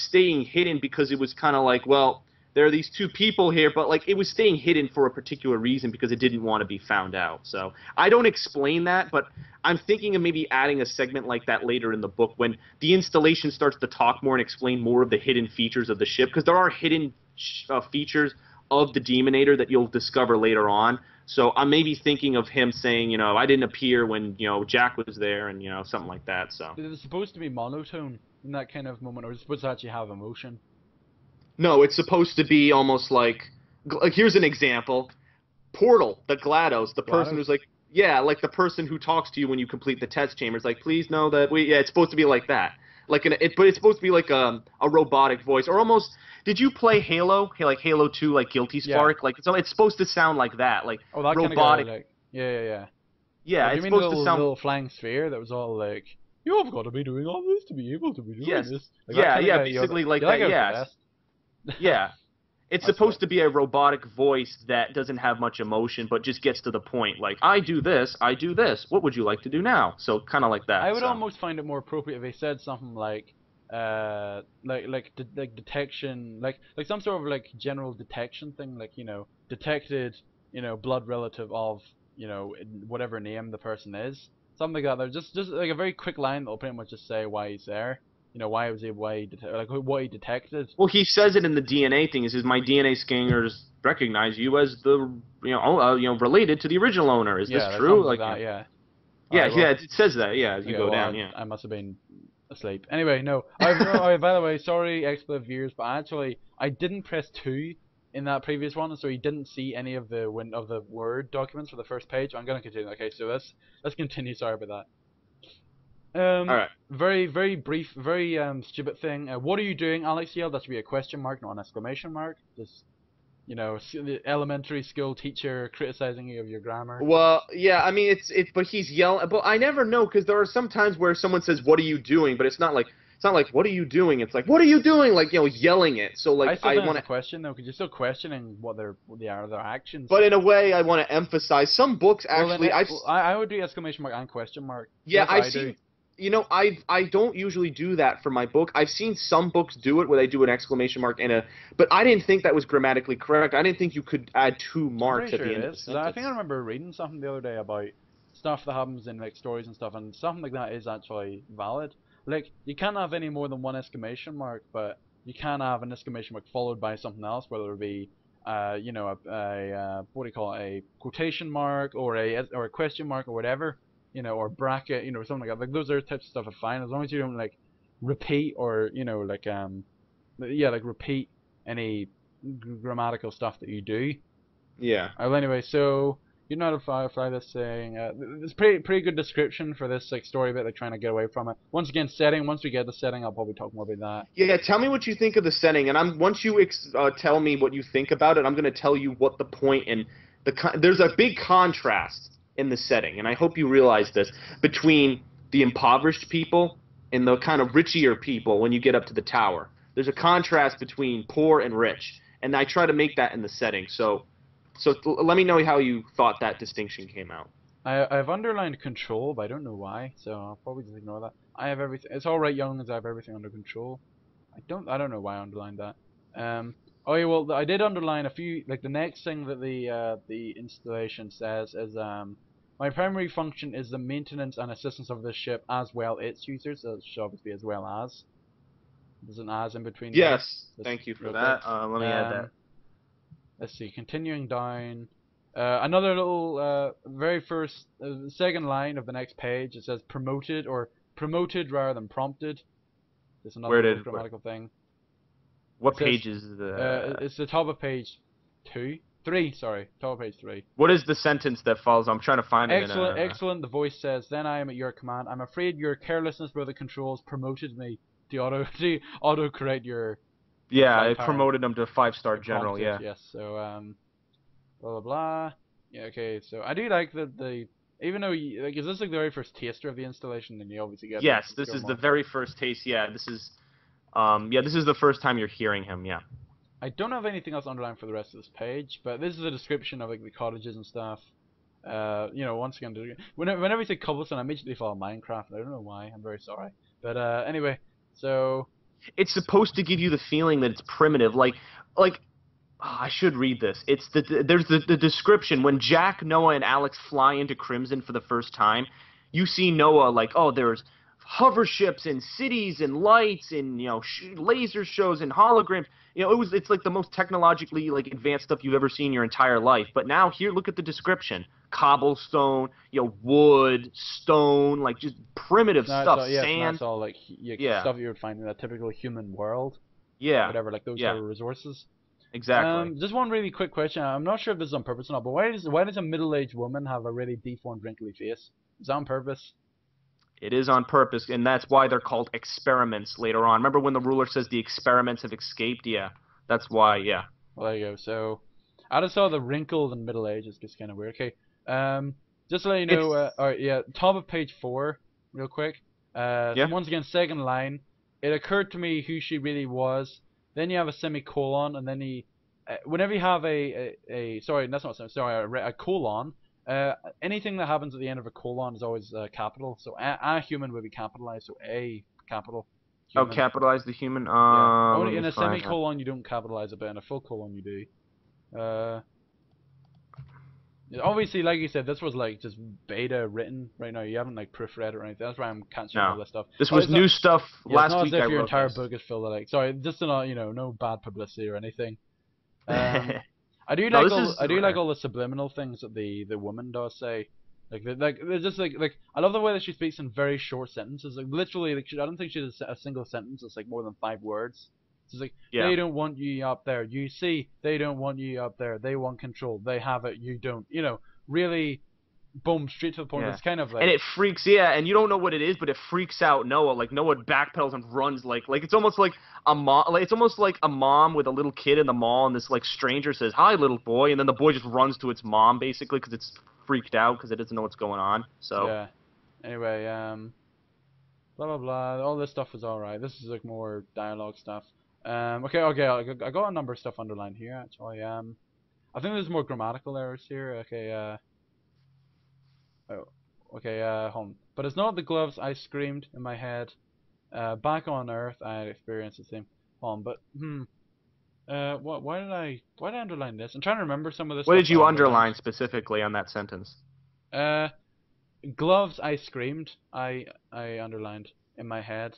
staying hidden because it was kind of like, well, there are these two people here, but like it was staying hidden for a particular reason because it didn't want to be found out. So I don't explain that, but I'm thinking of maybe adding a segment like that later in the book when the installation starts to talk more and explain more of the hidden features of the ship because there are hidden features of the Demonator that you'll discover later on. So I'm maybe thinking of him saying, I didn't appear when, Jack was there and, something like that. So. It was supposed to be monotone in that kind of moment, or it's supposed to actually have emotion. No, it's supposed to be almost like here's an example. Portal, the GLaDOS, the person GLaDOS? who's like, yeah, like the person who talks to you when you complete the test chambers, like, please know that we, yeah, it's supposed to be like that, like but it's supposed to be like a robotic voice, or almost. Did you play Halo? Like Halo 2, like Guilty Yeah. Spark, like so it's supposed to sound like that, like Oh, that kind of robotic. guy, like, yeah. Yeah, Do you it's mean the supposed to little, sound. little flying sphere that was all like, you've got to be doing all this to be able to be doing Yes. this? Like that Yeah, kind of yeah, guy. basically like That that. guy was the Yes. best. Yeah. It's That's supposed it. to be a robotic voice that doesn't have much emotion, but just gets to the point. Like, I do this, I do this. What would you like to do now? So kind of like that. I would so. almost find it more appropriate if they said something like detection, like some sort of like general detection thing, like, you know, detected, you know, blood relative of, you know, whatever name the person is, something like that. Just like a very quick line that'll pretty much just say why he's there, you know, why was he, like what he detected. Well, he says it in the DNA thing. He says, "My DNA scanners recognize you as the related to the original owner. Is Yeah, this like true?" something like Like, that. Yeah. yeah, Alright, well, it says that. Yeah, as you okay, go well, down. Yeah. I must have been asleep. Anyway, no. Oh, by the way, sorry, expletive viewers, but actually, I didn't press 2 in that previous one, so you didn't see any of the Word documents for the first page. I'm gonna continue. Okay, so let's continue. Sorry about that. All right. Very brief, very stupid thing. What are you doing, Alex yelled. That should be a question mark, not an exclamation mark. Just, you know, the elementary school teacher criticizing you of your grammar. Well, yeah. I mean, but he's yelling. But I never know because there are some times where someone says, "What are you doing?" But it's not like "What are you doing?" It's like "What are you doing?" Like yelling it. So I like still I think want it's a to. question though, because you're still questioning what their actions. But in a way, I want to emphasize some books. Well, Actually, then I would do exclamation mark and question mark. Yeah, That's what I've I do. seen. I don't usually do that for my book. I've seen some books do it where they do an exclamation mark and a. But I didn't think that was grammatically correct. I didn't think you could add two I'm marks pretty at sure the it end of a is, because I think I sentence. remember reading something the other day about stuff that happens in like stories and stuff, and something like that is actually valid. Like you can't have any more than one exclamation mark, but you can have an exclamation mark followed by something else, whether it be you know, what do you call it, a quotation mark or a question mark or whatever, you know, or bracket, you know, something like that. Like those are types of stuff are fine as long as you don't like repeat or, you know, like yeah, like repeat any grammatical stuff that you do. Yeah. Well, anyway, so you know the Firefly that's saying it's pretty good description for this like story bit, like trying to get away from it. Once again, setting. Once we get the setting, I'll probably talk more about that. Yeah. Tell me what you think of the setting, and once you tell me what you think about it, I'm going to tell you what the point and there's a big contrast in the setting, and I hope you realize this between the impoverished people and the kind of richier people when you get up to the tower. There's a contrast between poor and rich, and I try to make that in the setting. So let me know how you thought that distinction came out. I've underlined control, but I don't know why, so I'll probably just ignore that. I have everything. It's all right, young, as I have everything under control. I don't know why I underlined that. Oh yeah, well, I did underline a few. Like the next thing that the installation says is my primary function is the maintenance and assistance of this ship as well its users. So it should obviously be as well as. There's an as in between there. Yes, Just thank you for real that. quick. Let me add that. Let's see, continuing down. Another little, very first, second line of the next page, it says promoted or promoted rather than prompted. There's another little grammatical thing. What It says, page is the? It's the top of page 3, sorry, top of page 3. What is the sentence that follows? I'm trying to find it. Excellent, the voice says, then I am at your command. I'm afraid your carelessness with the controls promoted me to auto correct your. Yeah, it promoted him to 5-star general. Prompted, Yeah. Yes, so blah blah blah. Yeah, okay. So I do like that even though like, is this like the very first taster of the installation? Then you obviously get. Yes, this is the very first taste. Yeah, this is the first time you're hearing him. Yeah. I don't have anything else underlined for the rest of this page, but this is a description of like the cottages and stuff. You know, once again, whenever you say cobblestone, I immediately thought of Minecraft. I don't know why. I'm very sorry. But anyway, so it's supposed to give you the feeling that it's primitive, like. I should read this. It's there's the description when Jack, Noah, and Alex fly into Crimson for the first time. You see Noah like, oh, there's hover ships and cities and lights and laser shows and holograms. It's like the most technologically like advanced stuff you've ever seen in your entire life. But now here, look at the description: cobblestone, wood, stone, like just primitive stuff, sand. That's all like stuff you would find in a typical human world. Yeah. Whatever, like those type of resources. Exactly. Just one really quick question. I'm not sure if this is on purpose or not, but why does a middle-aged woman have a really deformed, wrinkly face? Is that on purpose? It is on purpose, and that's why they're called experiments later on. Remember when the ruler says the experiments have escaped? Yeah, that's why. Yeah. Well, there you go. So, I just saw the wrinkles in middle age. It's just kind of weird. Okay. Just to let you know. It's Alright, yeah. Top of page 4, real quick. So yeah. once again, second line. It occurred to me who she really was. Then you have a semicolon, and then whenever you have sorry, that's not sorry, a colon. Anything that happens at the end of a colon is always capital. So a human would be capitalized. So a capital Oh, human. capitalize the human. Yeah. Let Only me in a find that. semicolon you don't capitalize it, but in a full colon you do. Yeah, obviously, like you said, this was like just beta written right now. You haven't like proofread it or anything. That's why I'm catching all No, this stuff. this Oh, was it's not. new stuff Yeah, it's last not as week. I if your wrote entire this. book is filled with like. Sorry, just to not no bad publicity or anything. I do No, like this all is I do like rare. all the subliminal things that the woman does say. Like they're just like I love the way that she speaks in very short sentences. Like literally, like I don't think she does a single sentence that's like more than 5 words. She's like, Yeah. they don't want you up there. You see, they don't want you up there. They want control. They have it. You don't. Really, boom, straight to the point. Yeah. It's kind of And like, it freaks, yeah, and you don't know what it is, but it freaks out Noah. Like Noah backpedals and runs like it's almost like a mom. Like, it's almost like a mom with a little kid in the mall, and this like stranger says, "Hi, little boy," and then the boy just runs to its mom basically because it's freaked out because it doesn't know what's going on. So yeah. Anyway, blah blah blah. All this stuff is all right. This is like more dialogue stuff. Okay. I got a number of stuff underlined here actually. I think there's more grammatical errors here. Okay. Oh, okay. Home. But it's not the gloves. I screamed in my head. Back on Earth, I experienced the same. Home. But why did I underline this? I'm trying to remember some of the what stuff did that I you underlined. underline specifically on that sentence? Uh, Gloves. I screamed. I underlined in my head.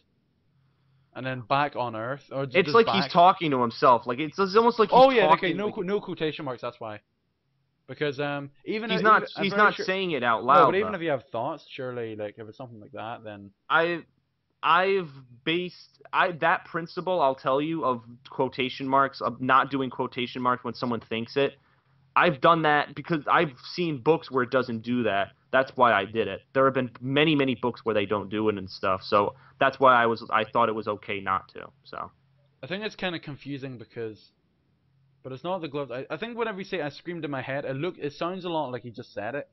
And then back on Earth, or It's just like he's back. talking to himself. Like it's almost like he's Oh yeah, okay, talking. no Like no quotation marks. That's why. Because even I'm he's very not sure. saying it out No, but loud even though. if you have thoughts, surely like if it's something like that, then I I've based that principle, I'll tell you, of quotation marks, of not doing quotation marks when someone thinks it. I've done that because I've seen books where it doesn't do that. That's why I did it. There have been many books where they don't do it and stuff. So that's why I thought it was okay not to. So I think it's kind of confusing because, but it's not the gloves. I think whenever you say I screamed in my head, it sounds a lot like he just said it.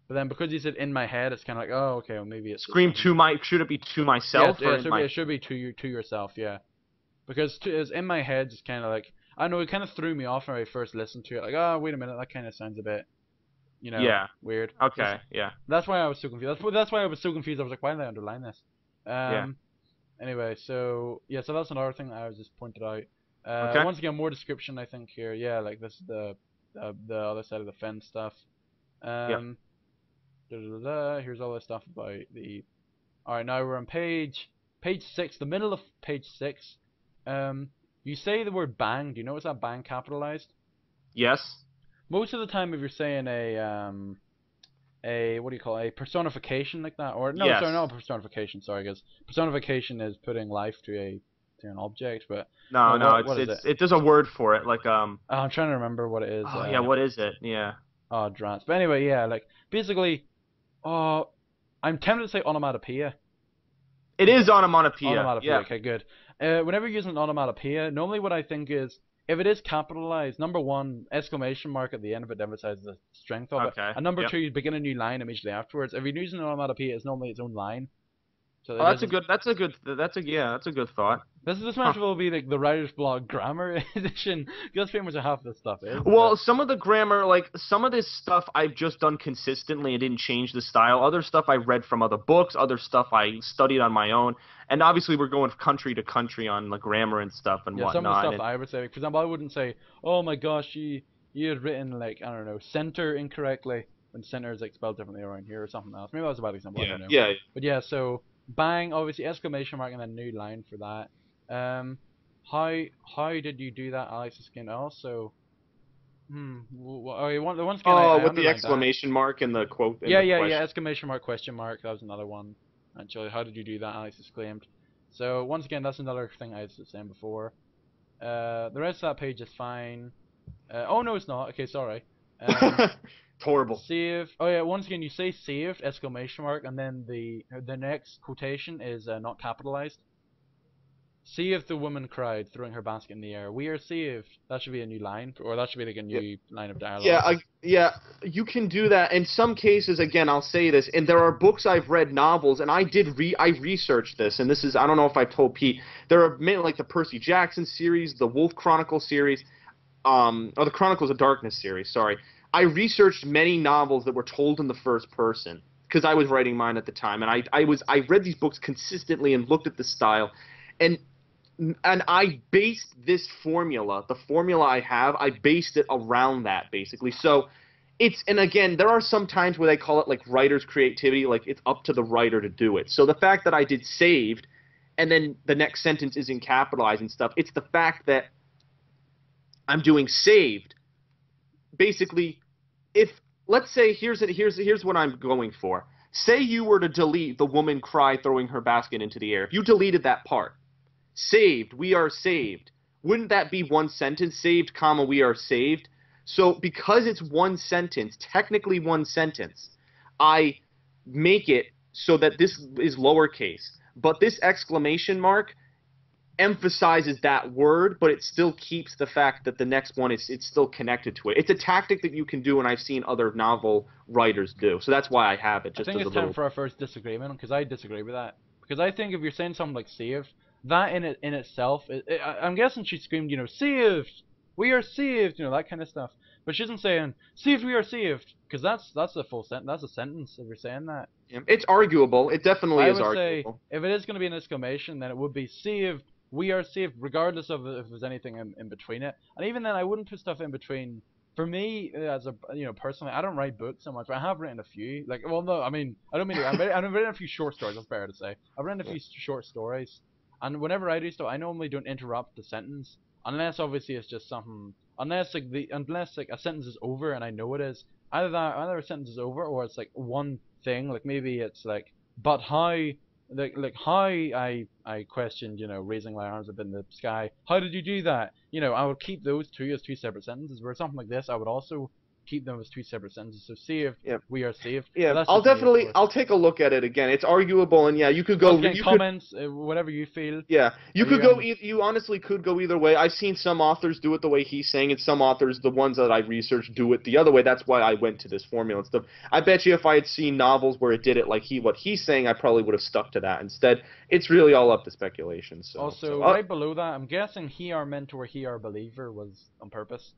But then because he said in my head, it's kind of like, oh, okay, well maybe it's just scream something. to my should it be to Yeah, myself yeah, or in my it should be to yourself, yeah. Because it's in my head, just kind of like I don't know, it kind of threw me off when I first listened to it. Like, oh, wait a minute, that kind of sounds a bit, yeah. weird. Okay, yeah. That's why I was so confused. That's why I was so confused. I was like, why did I underline this? Yeah. Anyway, so yeah, so that's another thing that I was just pointed out. Okay. Once again, more description I think here. Yeah, like this is the other side of the fence stuff. Yep. Um, Here's all this stuff about the. All right, now we're on page 6, the middle of page 6. You say the word bang. Do you notice that bang capitalized? Yes. Most of the time, if you're saying a what do you call it, a personification like that, or no, sorry, Yes. not a personification. Sorry, because personification is putting life to an object, but No, no, no, what is it? there's a word for it, like I'm trying to remember what it is. oh yeah, what is it? Yeah. Oh, drants. But anyway, yeah, like basically, oh, I'm tempted to say onomatopoeia. It is onomatopoeia. Onomatopoeia. Yeah. Okay, good. Whenever you're using onomatopoeia, normally what I think is if it is capitalized, number one, exclamation mark at the end of it emphasizes the strength of it, Okay. and number Yep. two, begin a new line immediately afterwards. If you're using an onomatopoeia, it's normally its own line, so Oh, it isn't. that's a good thought. This Huh. match will be like the writer's block grammar edition. That's pretty much how half this stuff is. Well, But some of the grammar, like some of this stuff I've just done consistently and didn't change the style. Other stuff I read from other books, other stuff I studied on my own. And obviously we're going country to country on the grammar and stuff and yeah, some of the whatnot. stuff I would say, for example, I wouldn't say, "Oh my gosh, you had written like I don't know center incorrectly," when center is like spelled differently around here or something else. Maybe that was a bad example. I Yeah, don't know. yeah. But yeah, so bang, obviously exclamation mark and then new line for that. Um, how did you do that, Alex Skin? Also, okay, the one skin Oh, I with the underlined that. exclamation mark and the quote and Yeah, the yeah, yeah. question. Exclamation mark, question mark. That was another one. Actually, how did you do that? Alex exclaimed. So once again, that's another thing I was saying before. The rest of that page is fine. Oh no, it's not. Okay, sorry. It's horrible. Save. Oh yeah, once again you say saved exclamation mark, and then the next quotation is not capitalized. Saved, the woman cried, throwing her basket in the air. We are saved. That should be a new line, or that should be like a new line of dialogue. Yeah, you can do that. In some cases, again, I'll say this, and there are books I've read, novels, and I researched this, and this is, I don't know if I've told Pete, there are many, like the Percy Jackson series, the Wolf Chronicles series, or the Chronicles of Darkness series, sorry. I researched many novels that were told in the first person, because I was writing mine at the time, and I read these books consistently and looked at the style, and I based this formula, the formula I have, I based it around that, basically. So, and again, there are some times where they call it, like, writer's creativity, like, it's up to the writer to do it. So the fact that I did saved, and then the next sentence isn't capitalized and stuff, it's the fact that I'm doing saved. Basically, let's say, here's what I'm going for. Say you were to delete the woman cried throwing her basket into the air. If you deleted that part, saved, we are saved. Wouldn't that be one sentence? Saved, comma, we are saved. So because it's one sentence, technically one sentence, I make it so that this is lowercase. But this exclamation mark emphasizes that word, but it still keeps the fact that the next one it's still connected to it. It's a tactic that you can do, and I've seen other novel writers do. So that's why I have it. Just I think it's time for our first disagreement, because I disagree with that. Because I think if you're saying something like saved, that in itself, I'm guessing she screamed, saved, we are saved, that kind of stuff. But she isn't saying, saved, we are saved, because that's a full sentence, that's a sentence if you're saying that. Yeah, it's arguable, it definitely is arguable. I would say, if it is going to be an exclamation, then it would be saved, we are saved, regardless of if there's anything in between it. And even then, I wouldn't put stuff in between. For me, as a personally, I don't write books so much, but I have written a few. Like, well, no, I mean, I don't mean to. I've written a few short stories. That's fair to say. I've written a few short stories. And whenever I do stuff, I normally don't interrupt the sentence, unless obviously it's just something. Unless like a sentence is over and I know it is. Either a sentence is over, or it's like one thing. Like maybe it's like, but how, like how I questioned, raising my arms up in the sky. How did you do that? I would keep those two as two separate sentences. Where something like this, I would also keep them as two separate sentences. So saved, we are saved. Yeah, I'll take a look at it again. It's arguable, and yeah, you could go. Comments, whatever you feel. Yeah, you could go. You honestly could go either way. I've seen some authors do it the way he's saying, and some authors, the ones that I researched, do it the other way. That's why I went to this formula and stuff. I bet you if I had seen novels where it did it like what he's saying, I probably would have stuck to that. Instead, it's really all up to speculation. So also, right below that, I'm guessing he our mentor, he our believer was on purpose.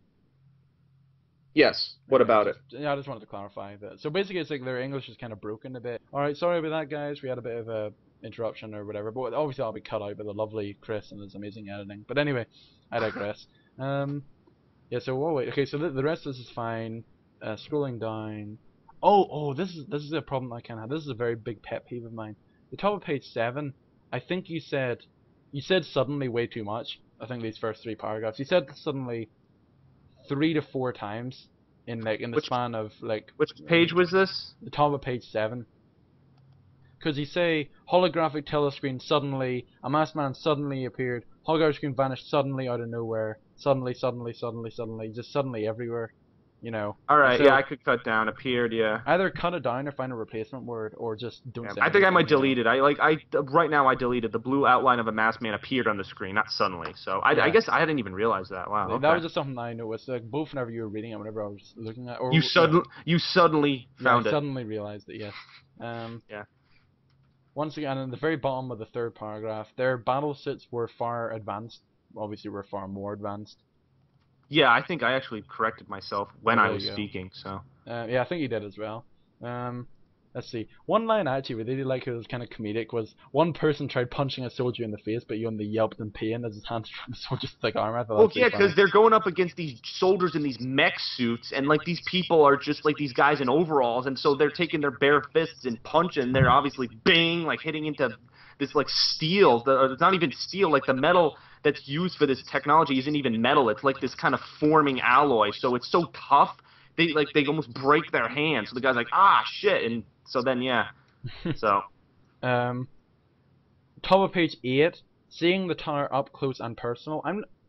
Yes. What about it? Yeah, I just wanted to clarify that. So basically, it's like their English is kind of broken a bit. Alright, sorry about that, guys. We had a bit of a interruption or whatever. But obviously, I'll be cut out by the lovely Chris and his amazing editing. But anyway, I digress. Yeah, so, wait. Okay, so the rest of this is fine. Scrolling down. Oh, this is a problem I kind of have. This is a very big pet peeve of mine. The top of page 7, I think you said suddenly way too much. I think these first 3 paragraphs. You said suddenly 3 to 4 times in the span of like. Which page was this? The top of page 7. Because you say holographic telescreen suddenly, a masked man suddenly appeared, holographic screen vanished suddenly out of nowhere, suddenly, just suddenly everywhere. Alright, so, yeah, I could cut down appeared, yeah. Either cut it down or find a replacement word, or just don't say I think I might delete it. Right now I deleted the blue outline of a masked man appeared on the screen, not suddenly. So I guess I didn't even realize that. Wow. Okay. That was just something I noticed. Like both whenever you were reading it, whenever I was looking at. Or, you suddenly found it. I suddenly realized it. Yes. Yeah. Once again, in the very bottom of the 3rd paragraph, their battle suits were far advanced. Obviously, were far more advanced. Yeah, I think I actually corrected myself when I was speaking, so. Yeah, I think you did as well. Let's see. One line I actually really like, it was kind of comedic, was one person tried punching a soldier in the face, but he only yelped in pain as his hands from the soldier's thick armor. Well, yeah, because they're going up against these soldiers in these mech suits, and like these people are just like these guys in overalls, and so they're taking their bare fists and punching. They're obviously bang, like hitting into this like steel. It's not even steel, like the metal that's used for this technology isn't even metal. It's like this kind of forming alloy. So it's so tough, they almost break their hands. So the guy's like, ah, shit, and so then yeah, so. Top of page 8, seeing the tower up close and personal.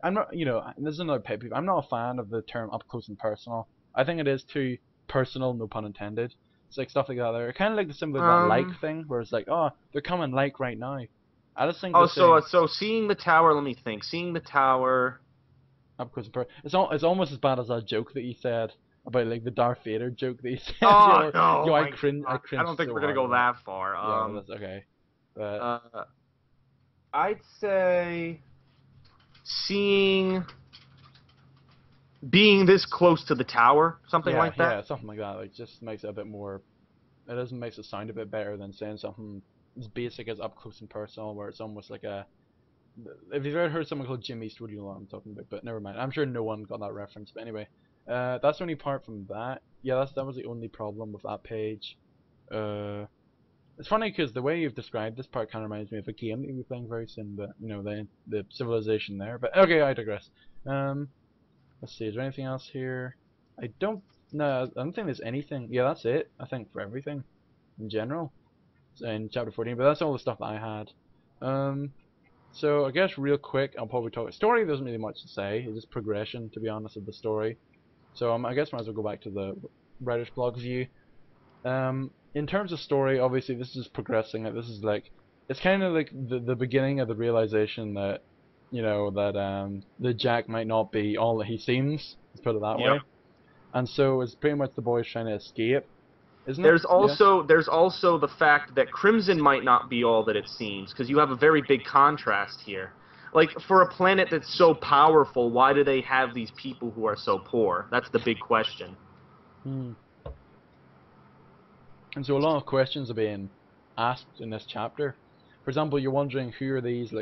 I'm not, this is another pet peeve. I'm not a fan of the term up close and personal. I think it is too personal, no pun intended. It's like stuff like that. They're kind of like the symbol of that like thing, where it's like, oh, they're coming like right now. I just think Oh, the thing so seeing the tower. Let me think. Seeing the tower. up close and personal. It's almost as bad as that joke that you said about like the Darth Vader joke that you said. Oh no! I My cringe. I God. I cringed don't think so we're gonna hard go at that. that far. Yeah, that's okay. But I'd say seeing being this close to the tower, something like that. yeah, something like that. Like just makes it a bit more. It doesn't makes it sound a bit better than saying something as basic as up close and personal, where it's almost like a. If you've ever heard someone called Jim Eastwood, you know what I'm talking about. But never mind. I'm sure no one got that reference. But anyway, that's the only part from that. Yeah, that was the only problem with that page. It's funny because the way you've described this part kind of reminds me of a game that you'll be playing very soon. But the civilization there. But okay, I digress. Let's see. Is there anything else here? I don't. No, I don't think there's anything. Yeah, that's it. I think for everything in general in chapter 14. But that's all the stuff that I had. So I guess real quick, I'll probably talk. Story doesn't really much to say. It's just progression, to be honest, of the story. So I guess might as well go back to the writer's blog view. In terms of story, obviously this is progressing. This is like it's kind of like the beginning of the realization that that Jack might not be all that he seems. Let's put it that way. And so it's pretty much the boys trying to escape, isn't it? There's also the fact that Crimson might not be all that it seems, because you have a very big contrast here. Like, for a planet that's so powerful, why do they have these people who are so poor? That's the big question. And so a lot of questions are being asked in this chapter. For example, you're wondering who are these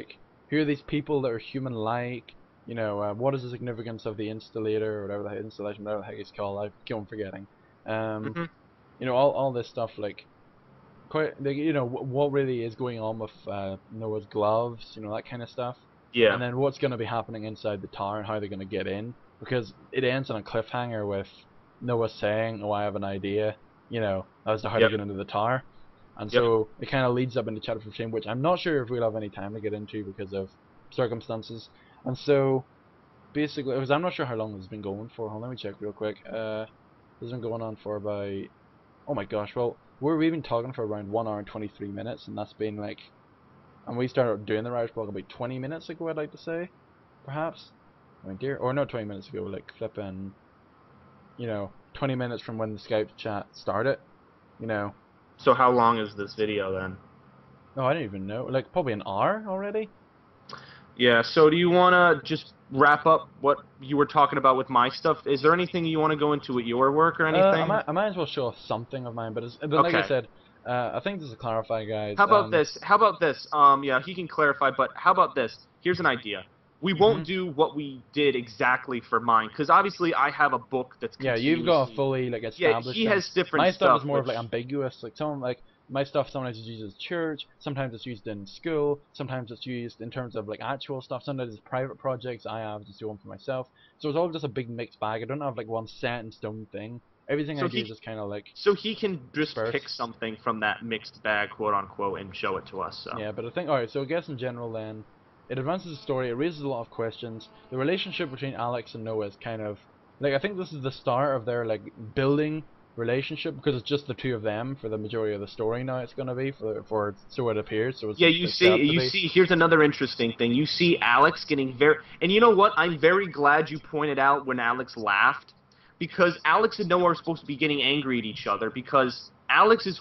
people that are human-like? What is the significance of the installator or whatever the installation, whatever the heck it's called? I keep on forgetting. All this stuff like what really is going on with Noah's gloves, that kind of stuff. Yeah. And then what's going to be happening inside the tower and how they're going to get in, because it ends on a cliffhanger with Noah saying, "Oh, I have an idea," as to how to get into the tower. And so it kind of leads up into chapter 15, which I'm not sure if we'll have any time to get into because of circumstances. And so basically, because I'm not sure how long this has been going for. Let me check real quick. This has been going on for about, oh my gosh, well, we've been talking for around 1 hour and 23 minutes, and that's been like, and we started doing the writer's blog about 20 minutes ago, I'd like to say, perhaps. I mean, dear, or not 20 minutes ago, like flipping, 20 minutes from when the Skype chat started, So how long is this video then? No, I don't even know. Like probably an hour already. Yeah. So do you want to just wrap up what you were talking about with my stuff? Is there anything you want to go into with your work or anything? I might as well show off something of mine, but like I said, I think just to clarify, guys. How about this? Yeah, he can clarify, but how about this? Here's an idea. We won't do what we did exactly for mine, because obviously I have a book that's you've got a fully established. Yeah, he has different my stuff is more which... of ambiguous. Like my stuff sometimes is used as church, sometimes it's used in school, sometimes it's used in terms of actual stuff. Sometimes it's private projects I have just do one for myself. So it's all just a big mixed bag. I don't have one set in stone thing. Everything I do is just kind of So he can just pick something from that mixed bag, quote unquote, and show it to us. So. Yeah, but I think alright. So I guess in general then. It advances the story, it raises a lot of questions. The relationship between Alex and Noah is kind of I think this is the start of their building relationship, because it's just the two of them for the majority of the story now. It's gonna be for so it appears. So it's, you see. Here's another interesting thing. You see Alex getting and you know what? I'm very glad you pointed out when Alex laughed, because Alex and Noah are supposed to be getting angry at each other because Alex is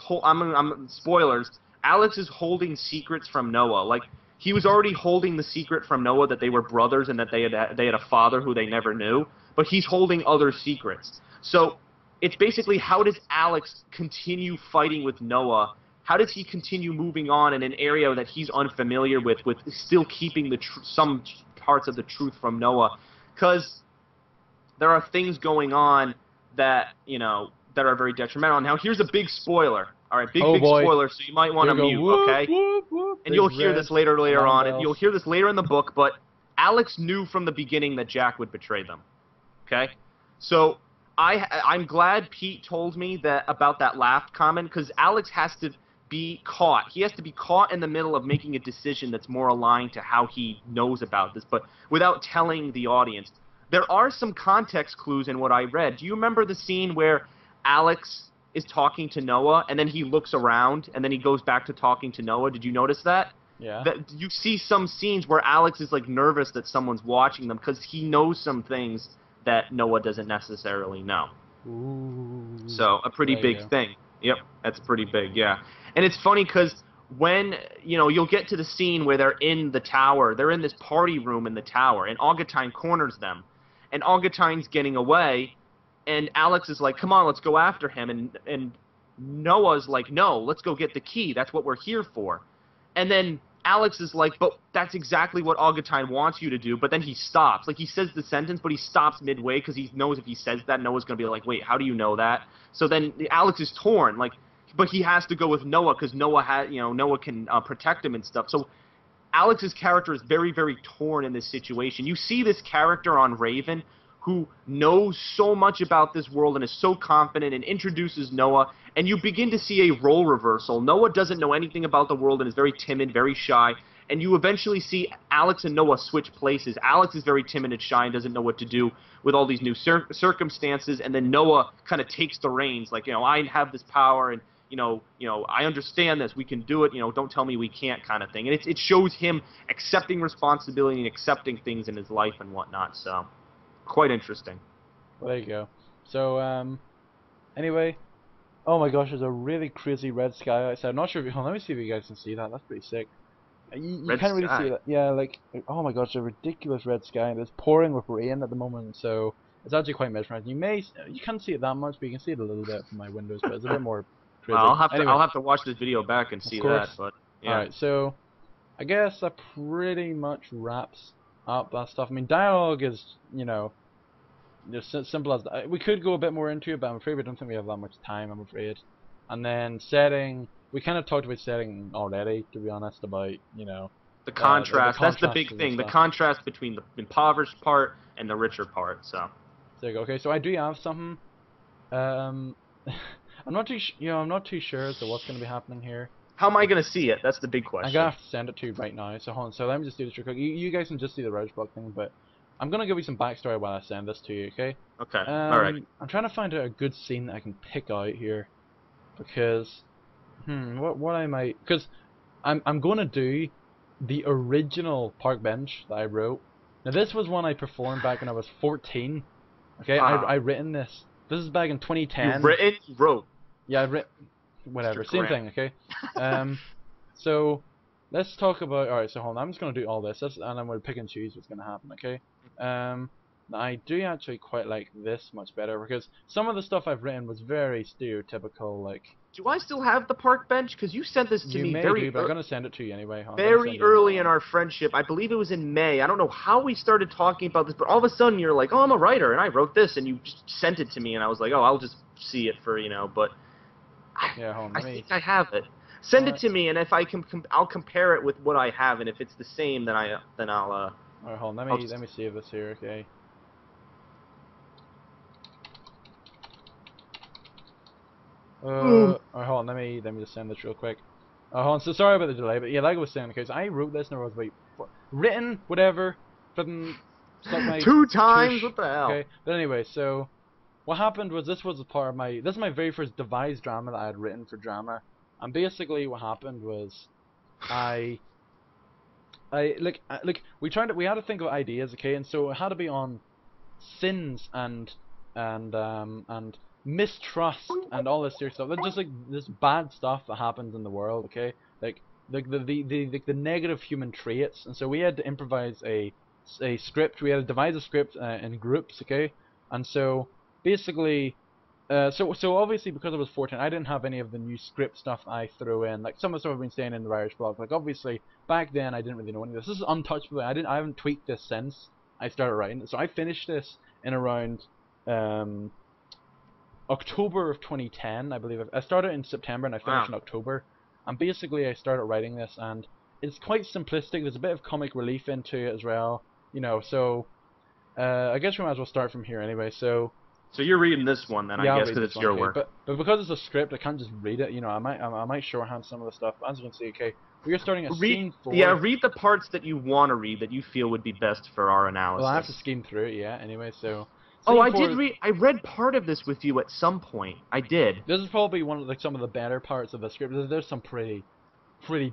spoilers. Alex is holding secrets from Noah. He was already holding the secret from Noah that they were brothers and that they had a father who they never knew, but he's holding other secrets. So it's basically, how does Alex continue fighting with Noah? How does he continue moving on in an area that he's unfamiliar with still keeping some parts of the truth from Noah? Because there are things going on that that are very detrimental. Now here's a big spoiler. All right, big spoiler, so you might want to mute, okay? Whoop, whoop, and you'll hear this later on. And you'll hear this later in the book, but Alex knew from the beginning that Jack would betray them. Okay? So I'm glad Pete told me about that laugh comment, because Alex has to be caught. He has to be caught in the middle of making a decision that's more aligned to how he knows about this, but without telling the audience. There are some context clues in what I read. Do you remember the scene where Alex is talking to Noah, and then he looks around, and then he goes back to talking to Noah? Did you notice that? Yeah. That you see some scenes where Alex is like nervous that someone's watching them because he knows some things that Noah doesn't necessarily know. Ooh. So a pretty There you big go. thing. Yep, that's pretty big, yeah. And it's funny because when, you'll get to the scene where they're in the tower, they're in this party room in the tower, and Augustine corners them. And Augustine's getting away, and Alex is like, come on, let's go after him. And Noah's like, no, let's go get the key. That's what we're here for. And then Alex is like, but that's exactly what Augustine wants you to do. But then he stops. Like, he says the sentence, but he stops midway because he knows if he says that, Noah's going to be like, wait, how do you know that? So then Alex is torn. Like, but he has to go with Noah because Noah can protect him and stuff. So Alex's character is very, very torn in this situation. You see this character on Raven who knows so much about this world and is so confident and introduces Noah, and you begin to see a role reversal. Noah doesn't know anything about the world and is very timid, very shy, and you eventually see Alex and Noah switch places. Alex is very timid and shy and doesn't know what to do with all these new circumstances, and then Noah kind of takes the reins, like, I have this power, and I understand this, we can do it, don't tell me we can't, kind of thing. And it shows him accepting responsibility and accepting things in his life and whatnot, so quite interesting. Well, there you go. So, anyway, oh my gosh, there's a really crazy red sky outside. I'm not sure if let me see if you guys can see that. That's pretty sick. You Red can't really sky? see that. Yeah, like, oh my gosh, a ridiculous red sky. It's pouring with rain at the moment, so it's actually quite mesmerizing. You can't see it that much, but you can see it a little bit from my windows, but it's a bit more crazy. Well, Anyway, I'll have to watch this video back and see course. that, but yeah. Alright, so I guess that pretty much wraps up that stuff. I mean, dialogue is, just simple as that. We could go a bit more into it, but I'm afraid we don't think we have that much time, I'm afraid. And then setting, we kind of talked about setting already, to be honest, about, The contrast, that's the contrast big of thing. The stuff. contrast between the impoverished part and the richer part, so. There you go. Okay, so I do have something. I'm not too sure as to what's going to be happening here. How am I going to see it? That's the big question. I'm gonna have to send it to you right now. So hold on. So let me just do this real quick. You guys can just see the writer's block thing, but I'm gonna give you some backstory while I send this to you. Okay? Okay. Alright. I'm trying to find out a good scene that I can pick out here, because what I might, because I'm gonna do the original park bench that I wrote. Now this was one I performed back when I was 14. Okay, I written this. This is back in 2010. You've written? You wrote. Yeah, I've written. Whatever, Mr. same Grant. thing. Okay. So let's talk about. All right, so hold on. I'm just gonna do all this, and I'm gonna pick and choose what's gonna happen. Okay. Now I do actually quite like this much better because some of the stuff I've written was very stereotypical, like. Do I still have the park bench? Because you sent this to You me may very do, but I'm gonna send it to you anyway. very early in our friendship. I believe it was in May. I don't know how we started talking about this, but all of a sudden you're like, "Oh, I'm a writer, and I wrote this," and you just sent it to me, and I was like, "Oh, I'll just see it for but." Yeah, hold on. I think I have it. Send it Alright. to me, and if I can, I'll compare it with what I have, and if it's the same, then I'll. Alright, hold on. I'll Let me save this here. Okay. Alright, hold on. Let me just send this real quick. Hold on. So sorry about the delay, but yeah, like I was saying, because I wrote this and I was like, written, whatever, flipping stuck my 2 times. tush. What the hell? Okay, but anyway, so what happened was this was a part of this is my very first devised drama that I had written for drama, and basically what happened was we had to think of ideas, okay, and so it had to be on sins and mistrust and all this serious stuff. That's just like this bad stuff that happens in the world, okay, like the negative human traits, and so we had to improvise a script. We had to devise a script in groups, okay, and so basically. So obviously because I was 14, I didn't have any of the new script stuff I threw in. Like some of the stuff I've been saying in the Irish blog. Like obviously back then I didn't really know any of this. This is untouchable. I haven't tweaked this since I started writing. So I finished this in around October of 2010, I believe. I started in September and I finished in October. And basically I started writing this, and it's quite simplistic. There's a bit of comic relief into it as well. So I guess we might as well start from here anyway. So So you're reading this one then, Yeah, I I'll guess, read because this it's one, your okay. work. But because it's a script, I can't just read it. You know, I might shorthand some of the stuff. As you can see, okay, we are starting at scene 4. Yeah, read the parts that you want to read that you feel would be best for our Well, I have to analysis. skim through it, yeah. Anyway, so Oh, scene I 4. did read. I read part of this with you at some point. I did. This is probably one of some of the better parts of the script. There's some pretty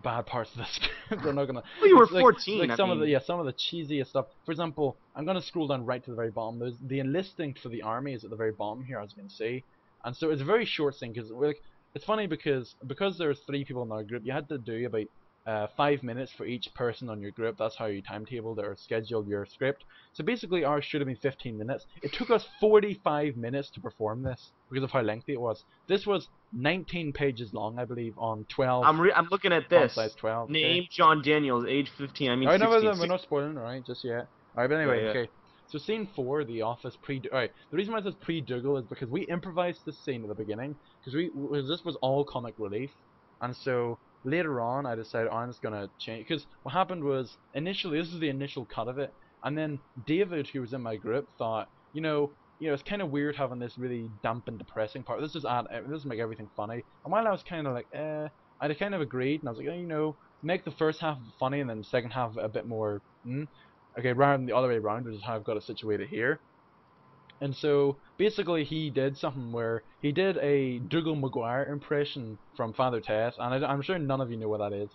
bad parts of the script. I'm not gonna. Well, you were It's 14. I some of mean, the cheesiest stuff. For example, I'm gonna scroll down right to the very bottom. There's the enlisting for the army is at the very bottom here, as you can see, and so it's a very short thing because it's funny because there's 3 people in our group. You had to do about 5 minutes for each person on your group. That's how you timetabled or scheduled your script. So basically, ours should have been 15 minutes. It took us 45 minutes to perform this because of how lengthy it was. This was 19 pages long, I believe, on 12 I'm looking at font this. size 12. Okay. Name John Daniels, age 15. I mean, Alright, no, 16. we're not spoiling, alright, just yet. Alright, but Yeah, anyway, yeah. okay. So scene 4, the office Alright, the reason why it says pre-Dougal is because we improvised this scene at the beginning, because this was all comic relief, and so later on I decided I'm just gonna change, because what happened was, initially, this is the initial cut of it, and then David, who was in my group, thought, it's kind of weird having this really damp and depressing part. This make everything funny. And while I was kind of like, I kind of agreed, and I was like, make the first half funny and then the second half a bit more, okay, rather than the other way around, which is how I've got it situated here. And so basically he did something where he did a Dougal Maguire impression from Father Tess, and I'm sure none of you know what that is,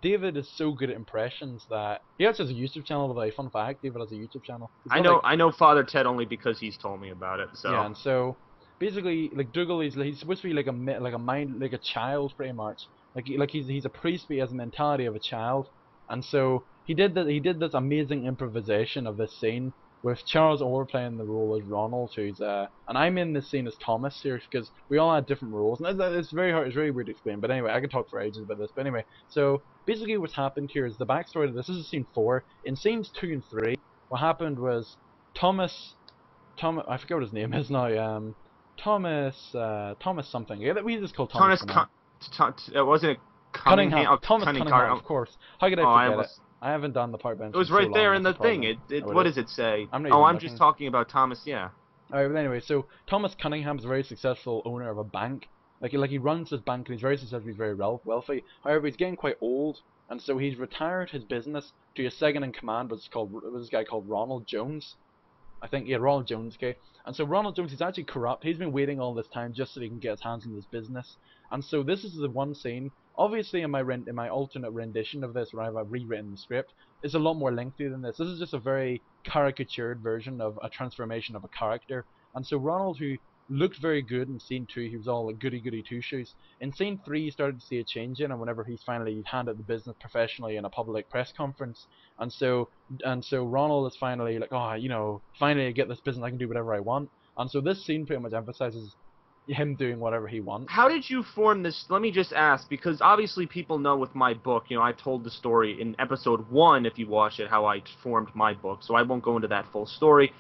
David is so good at impressions that he actually has a YouTube channel. By the way, fun fact, David has a YouTube channel. I know Father Ted only because he's told me about it. So yeah, and so basically, like Dougal, he's supposed to be like a child pretty much. He's a priest, but he has the mentality of a child. And so he did this amazing improvisation of this scene with Charles Orr playing the role as Ronald, and I'm in this scene as Thomas here because we all had different roles, and it's very hard, it's very weird to explain. But anyway, I could talk for ages about this. But anyway, so basically what's happened here is the backstory to this. This is scene 4. In scenes 2 and 3, what happened was Thomas I forget what his name is now. Thomas something. Yeah, we just call Thomas. wasn't it Cunningham. Oh, Thomas Cunningham, of course. How could I forget it? I haven't done the park bench. It was right there in the thing. What does it say? I'm just talking about Thomas. Yeah. Alright, but anyway, so Thomas Cunningham is a very successful owner of a bank. Like he runs his bank and he's very successful. He's very wealthy. However, he's getting quite old, and so he's retired his business to a second in command, was this guy called Ronald Jones. I think, yeah, Ronald Jones, okay. And so Ronald Jones, he's actually corrupt. He's been waiting all this time just so he can get his hands on this business. And so this is the one scene. Obviously, in my alternate rendition of this, where I've rewritten the script, it's a lot more lengthy than this. This is just a very caricatured version of a transformation of a character. And so Ronald, who looked very good in scene 2, he was all like goody two shoes. In scene 3, you started to see a change in him whenever he's finally handed the business professionally in a public press conference. And so Ronald is finally like, finally I get this business, I can do whatever I want. And so this scene pretty much emphasizes him doing whatever he wants. How did you form this? Let me just ask, because obviously people know with my book, I told the story in episode 1, if you watch it, how I formed my book, so I won't go into that full story.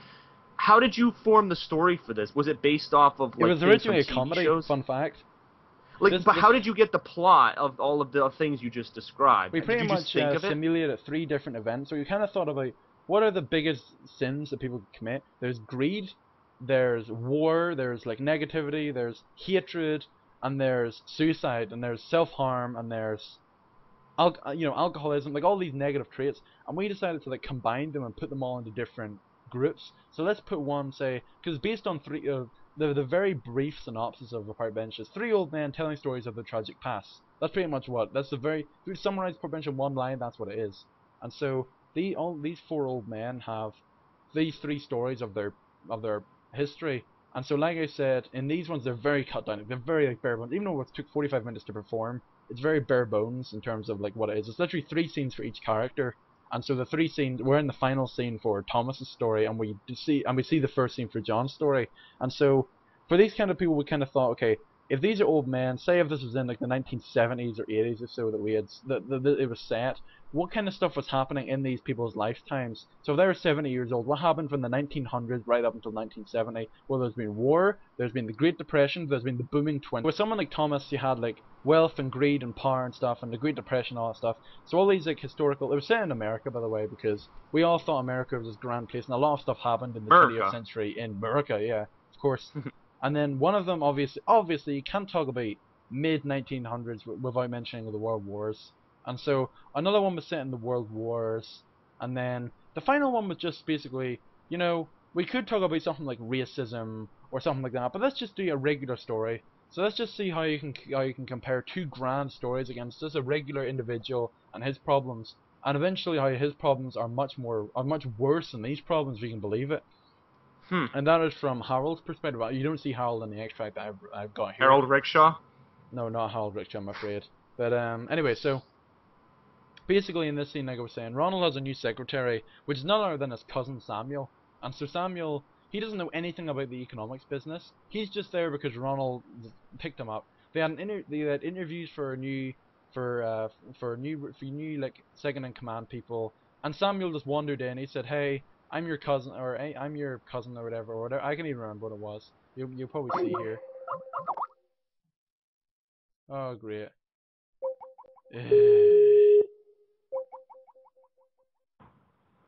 How did you form the story for this? Was it based off of, like, it was originally a comedy, shows? Fun fact. But how did you get the plot of all of the things you just described? We pretty much simulated 3 different events. So we kind of thought about what are the biggest sins that people commit. There's greed, there's war, there's like negativity, there's hatred, and there's suicide, and there's self-harm, and there's alcoholism, like all these negative traits. And we decided to like combine them and put them all into different groups. So let's put one, say, because based on the very brief synopsis of the Park Bench is 3 old men telling stories of their tragic past. That's pretty much if we summarize Park Bench in one line, that's what it is. And so these 4 old men have these 3 stories of their history. And so, like I said, in these ones they're very cut down. They're very like bare bones. Even though it took 45 minutes to perform, it's very bare bones in terms of like what it is. It's literally 3 scenes for each character. And so the 3 scenes, we're in the final scene for Thomas's story, and we see the first scene for John's story. And so for these kind of people, we kind of thought, okay, if these are old men, say if this was in like the 1970s or 80s or so that we had it was set, what kind of stuff was happening in these people's lifetimes? So if they were 70 years old, what happened from the 1900s right up until 1970? Well, there's been war, there's been the Great Depression, there's been the booming 20s. With someone like Thomas, you had like wealth and greed and power and stuff, and the Great Depression, all that stuff. So all these like historical, it was set in America, by the way, because we all thought America was this grand place, and a lot of stuff happened in the 20th America. century in America, yeah, of course. And then one of them, obviously, you can't talk about mid 1900s without mentioning the World Wars. And so another one was set in the World Wars, and then the final one was just basically, you know, we could talk about something like racism or something like that, but let's just do a regular story. So let's just see how you can compare two grand stories against just a regular individual and his problems, and eventually how his problems are much worse than these problems, if you can believe it. And that is from Harold's perspective. You don't see Harold in the extract that I've got here. Harold Rickshaw? No, not Harold Rickshaw, I'm afraid. But anyway, so basically in this scene, like I was saying, Ronald has a new secretary, which is none other than his cousin Samuel. And so Samuel, he doesn't know anything about the economics business. He's just there because Ronald picked him up. They had interviews for new like second in command people, and Samuel just wandered in. He said, "Hey, I'm your cousin," or "Hey, I'm your cousin," or whatever. I can't even remember what it was. You'll probably see here. Oh, great.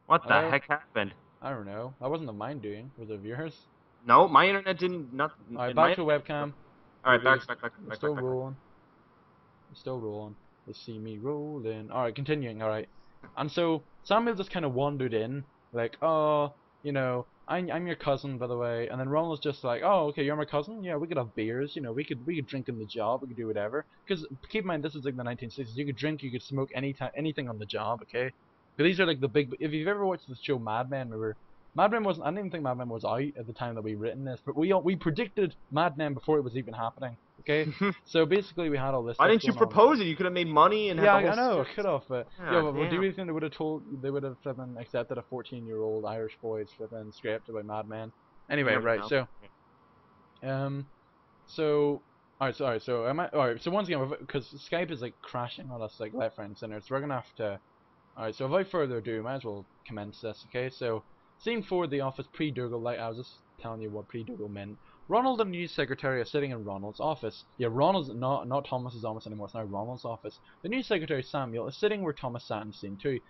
What the Hello? heck happened? I don't know. That wasn't mine doing. Was it yours? No, my internet didn't. Alright, back to webcam. Alright, back. We're still rolling. We're still rolling. They see me rolling. Alright, continuing. Alright. And so Samuel just kind of wandered in, like, oh, you know, I'm your cousin, by the way. And then Ronald's just like, oh, okay, you're my cousin. Yeah, we could have beers. You know, we could drink in the job. We could do whatever. Because keep in mind, this is like the 1960s. You could drink, you could smoke anything on the job. Okay. But these are like the big. If you've ever watched the show Mad Men, remember Mad Men wasn't. I didn't even think Mad Men was out at the time that we written this, but we predicted Mad Men before it was even happening. Okay. So basically, we had all this. Why stuff didn't you going on. propose it? You could have made money and Yeah, had the I whole know, I could have, but Yeah, but do you damn. really think they would have flipping accepted a 14-year-old Irish boy's flipping script about Mad Men? Anyway, You never right, know. so alright, so alright, so once again, because Skype is like crashing on us like left, right, and center, so we're gonna have to. Alright, so without further ado, might as well commence this, okay? So, scene 4, the office pre-Dougal, like I was just telling you what pre-Dougal meant. Ronald and the new secretary are sitting in Ronald's office. Yeah, Ronald's not Thomas's office anymore, it's now Ronald's office. The new secretary, Samuel, is sitting where Thomas sat in scene 2.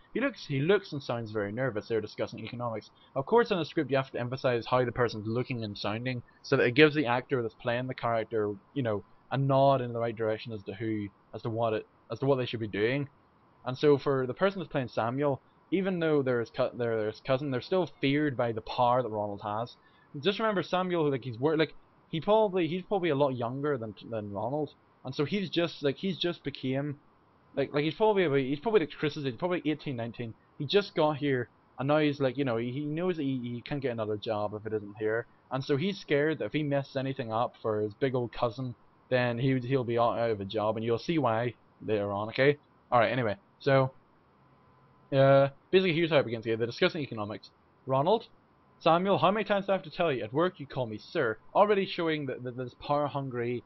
He looks and sounds very nervous. They're discussing economics. Of course, in a script, you have to emphasize how the person's looking and sounding, so that it gives the actor that's playing the character, you know, a nod in the right direction as to what they should be doing. And so for the person that's playing Samuel, even though they're his cousin, they're still feared by the power that Ronald has. Just remember Samuel, like he's probably a lot younger than Ronald, and so he's just became like he's probably like Chris's age, probably 18, 19. He just got here, and now he's like, you know, he knows that he can't get another job if it isn't here, and so he's scared that if he messes anything up for his big old cousin, then he'll be out of a job, and you'll see why later on. Okay. All right. Anyway, so basically here's how it begins. Here, they're discussing economics. Ronald, Samuel, how many times do I have to tell you? At work, you call me sir. Already showing that this power-hungry,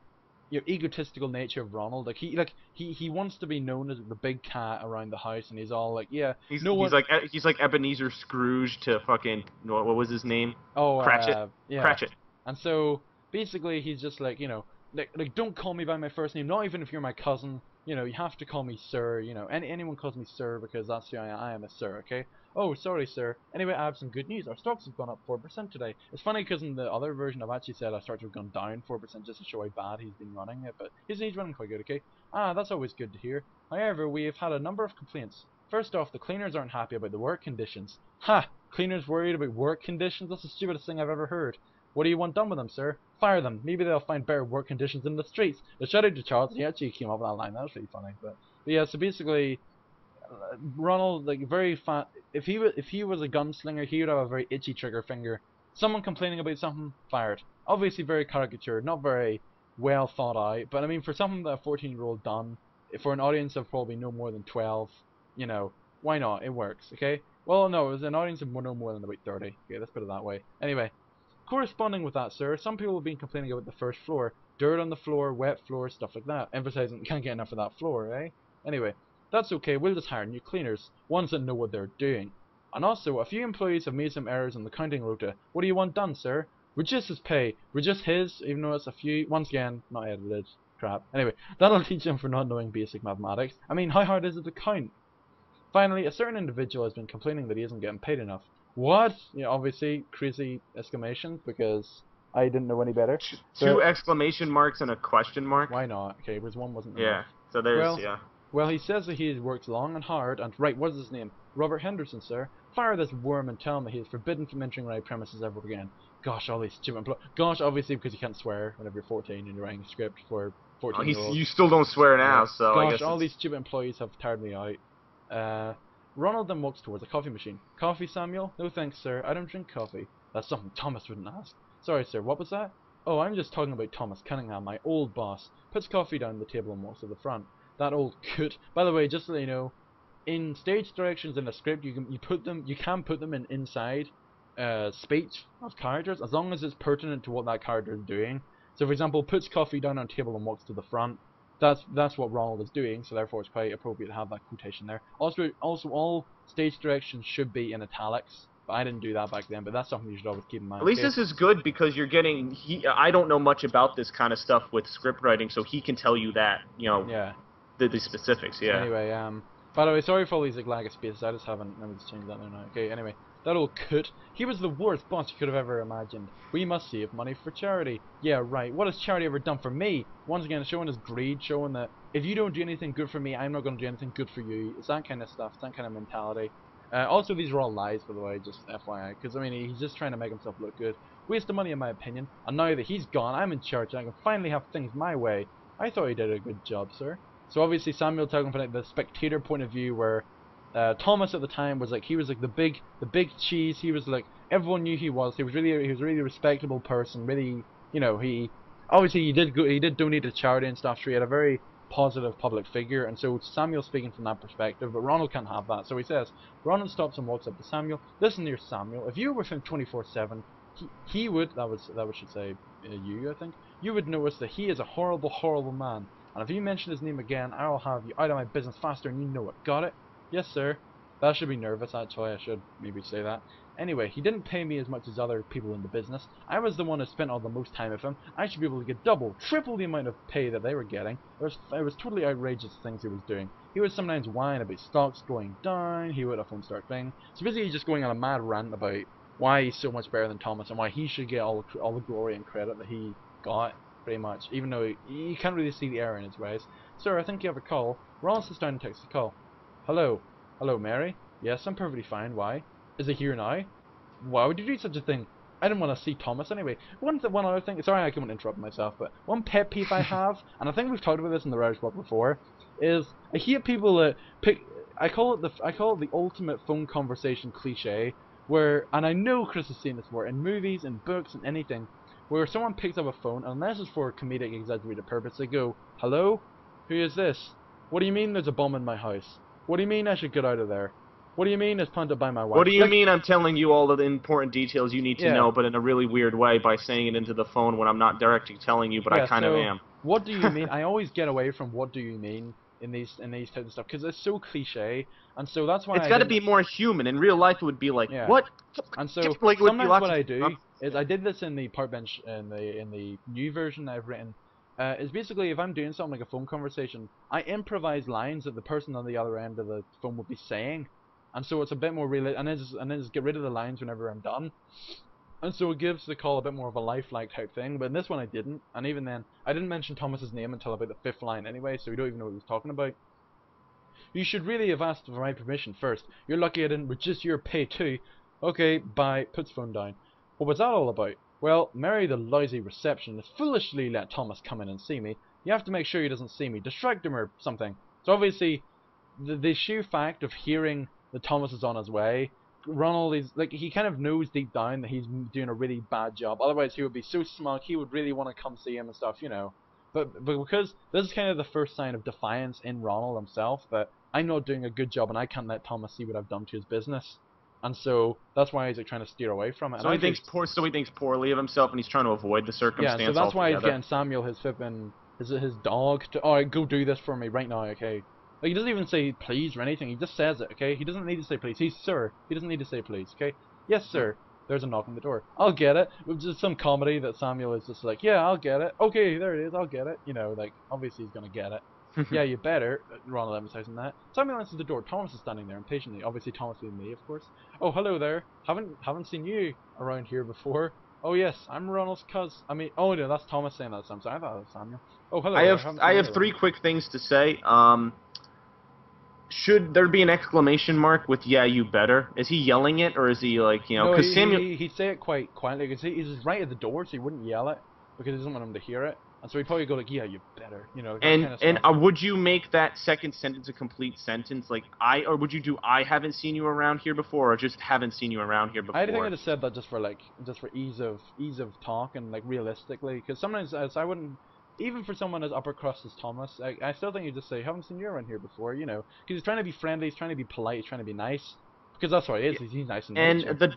egotistical nature of Ronald. He wants to be known as the big cat around the house, and he's all like, yeah. He's like Ebenezer Scrooge to fucking what was his name? Oh, Cratchit. yeah. Cratchit. And so basically he's just like, you know, like don't call me by my first name, not even if you're my cousin. You know, you have to call me sir. You know, anyone calls me sir because that's who I am, a sir. Okay. Oh, sorry, sir. Anyway, I have some good news. Our stocks have gone up 4% today. It's funny because in the other version, I've actually said our stocks have gone down 4% just to show how bad he's been running it. But he's running quite good. Okay. Ah, that's always good to hear. However, we have had a number of complaints. First off, the cleaners aren't happy about the work conditions. Ha! Cleaners worried about work conditions? That's the stupidest thing I've ever heard. What do you want done with them, sir? Fire them. Maybe they'll find better work conditions in the streets. The shout out to Charles. He actually came up with that line. That was really funny. But yeah, so basically, Ronald, like, very fat. If he was a gunslinger, he would have a very itchy trigger finger. Someone complaining about something, fired. Obviously, very caricatured, not very well thought out. But I mean, for something that a 14-year-old done, for an audience of probably no more than 12, you know, why not? It works. Okay. Well, no, it was an audience of no more than about 30. Okay, let's put it that way. Anyway. Corresponding with that, sir, some people have been complaining about the first floor. dirt on the floor, wet floor, stuff like that. Emphasizing you can't get enough of that floor, eh? Anyway, that's okay, we'll just hire new cleaners, ones that know what they're doing. And also, a few employees have made some errors in the counting rota. What do you want done, sir? Reduce his pay. Reduce his, even though it's a few, once again, not edited. Crap. Anyway, that'll teach him for not knowing basic mathematics. I mean, how hard is it to count? Finally, a certain individual has been complaining that he isn't getting paid enough. What? You know, obviously, crazy exclamation, because I didn't know any better. Two But exclamation marks and a question mark. why not? Okay, because one wasn't Yeah. enough. So there's Well, yeah. well, he says that he works long and hard, and right, what's his name? Robert Henderson, sir. Fire this worm and tell him that he is forbidden from entering my premises ever again. Gosh, all these stupid Gosh, obviously because you can't swear whenever you're 14 and you're writing a script for 14-year-olds. You still don't swear now, Yeah. so I Gosh, guess all these stupid employees have tired me out. Ronald then walks towards a coffee machine. Coffee, Samuel? No thanks, sir. I don't drink coffee. That's something Thomas wouldn't ask. Sorry, sir. What was that? Oh, I'm just talking about Thomas Cunningham, my old boss. Puts coffee down the table and walks to the front. That old coot. By the way, just so you know, in stage directions in a script, you can put them in inside speech of characters as long as it's pertinent to what that character is doing. So, for example, puts coffee down on a table and walks to the front. That's what Ronald is doing, so therefore it's quite appropriate to have that quotation there. Also, all stage directions should be in italics, but I didn't do that back then. But that's something you should always keep in mind. At least this is good because you're getting. I don't know much about this kind of stuff with script writing, so he can tell you that. You know. Yeah. The specifics. Yeah. Anyway, by the way, sorry for all these like lag of spaces. I just haven't. Let me just change that now. Okay. Anyway, that old coot. He was the worst boss you could have ever imagined. We must save money for charity. Yeah, right. What has charity ever done for me? Once again, showing his greed, showing that if you don't do anything good for me, I'm not going to do anything good for you. It's that kind of stuff. It's that kind of mentality. Also, these are all lies, by the way, just FYI. Because, I mean, he's just trying to make himself look good. Waste of money, in my opinion. And now that he's gone, I'm in charge, and I can finally have things my way. I thought he did a good job, sir. So obviously Samuel talking from like the spectator point of view, where Thomas at the time was like the big cheese. He was like everyone knew he was. He was really a respectable person. Really, you know, he did donate to charity and stuff. So he had a very positive public figure, and so Samuel's speaking from that perspective. But Ronald can't have that. So he says, Ronald stops and walks up to Samuel. Listen here, Samuel. If you were with him 24/7, he would should say you, I think. You would notice that he is a horrible, horrible man. And if you mention his name again, I'll have you out of my business faster and you know it. Got it? Yes, sir. That should be nervous, actually. I should maybe say that. Anyway, he didn't pay me as much as other people in the business. I was the one who spent all the most time with him. I should be able to get double, triple the amount of pay that they were getting. It was totally outrageous things he was doing. He would sometimes whine about stocks going down. He would have phone start thing. So basically just going on a mad rant about why he's so much better than Thomas and why he should get all the glory and credit that he got. Pretty much, even though you can't really see the error in his ways. Sir, I think you have a call. Ronald sits down and takes the call. Hello. Hello, Mary? Yes, I'm perfectly fine. Why? Is it here now? Why would you do such a thing? I didn't want to see Thomas anyway. One other thing, sorry I can't interrupt myself, but one pet peeve I have, and I think we've talked about this in the Writers' Block before, is I hate people that pick. I call it the ultimate phone conversation cliche, where, and I know Chris has seen this before in movies, in books, and anything, where someone picks up a phone, unless it's for comedic exaggerated purpose, they go, hello? Who is this? What do you mean there's a bomb in my house? What do you mean I should get out of there? What do you mean it's planted by my wife? What do you mean I'm telling you all of the important details you need to Yeah. know, but in a really weird way by saying it into the phone when I'm not directly telling you, but I kind of am. What do you mean? I always get away from what do you mean in these types of stuff, because it's so cliche, and so that's why it's got to be more human. In real life, it would be like, yeah. What? And so like, sometimes what I do is I did this in the park bench in the new version I've written. Is basically if I'm doing something like a phone conversation, I improvise lines that the person on the other end of the phone will be saying, and so it's a bit more real. And then just get rid of the lines whenever I'm done. And so it gives the call a bit more of a lifelike type thing, but in this one I didn't, and even then, I didn't mention Thomas's name until about the 5th line anyway, so we don't even know what he was talking about. You should really have asked for my permission first. You're lucky I didn't reduce your pay too. Okay, bye, puts phone down. What was that all about? Well, Mary the lousy receptionist foolishly let Thomas come in and see me. You have to make sure he doesn't see me, distract him or something. So obviously, the sheer fact of hearing that Thomas is on his way, Ronald is like, he kind of knows deep down that he's doing a really bad job. Otherwise, he would be so smug. He would really want to come see him and stuff, you know. But because this is kind of the first sign of defiance in Ronald himself, that I'm not doing a good job and I can't let Thomas see what I've done to his business. and so that's why he's like trying to steer away from it. So he thinks poorly of himself, and he's trying to avoid the circumstance yeah, so that's why he's altogether. getting Samuel, his his dog, to alright, go do this for me right now, okay? Like he doesn't even say please or anything. He just says it, okay? He doesn't need to say please. He's sir. He doesn't need to say please, okay? Yes, sir. There's a knock on the door. I'll get it. It's just some comedy that Samuel is just like, yeah, I'll get it. Okay, there it is. I'll get it. You know, like obviously he's gonna get it. Yeah, you better. Ronald emphasizing that. Samuel answers the door. Thomas is standing there impatiently. Obviously, Thomas being me, of course. Oh, hello there. Haven't seen you around here before. Oh yes, I'm Ronald's oh no, that's Thomas saying that. So I'm sorry, I thought it was Samuel. Oh hello. I have 3 quick things to say. Should there be an exclamation mark with "Yeah, you better"? Is he yelling it, or is he like, you know? No, Because Samuel, he'd say it quite quietly. Because he's right at the door, so he wouldn't yell it because he doesn't want him to hear it. And so he'd probably go like, "Yeah, you better," you know. That kind of stuff. Would you make that second sentence a complete sentence, like or would you do "I haven't seen you around here before," or just "haven't seen you around here before"? I think I'd have said that just for ease of talk and like realistically, because sometimes as I wouldn't. Even for someone as upper crust as Thomas, I still think you just say, haven't seen you around here before, you know. Because he's trying to be friendly, he's trying to be polite, he's trying to be nice. Because that's what he is, he's nice and And nature. the ...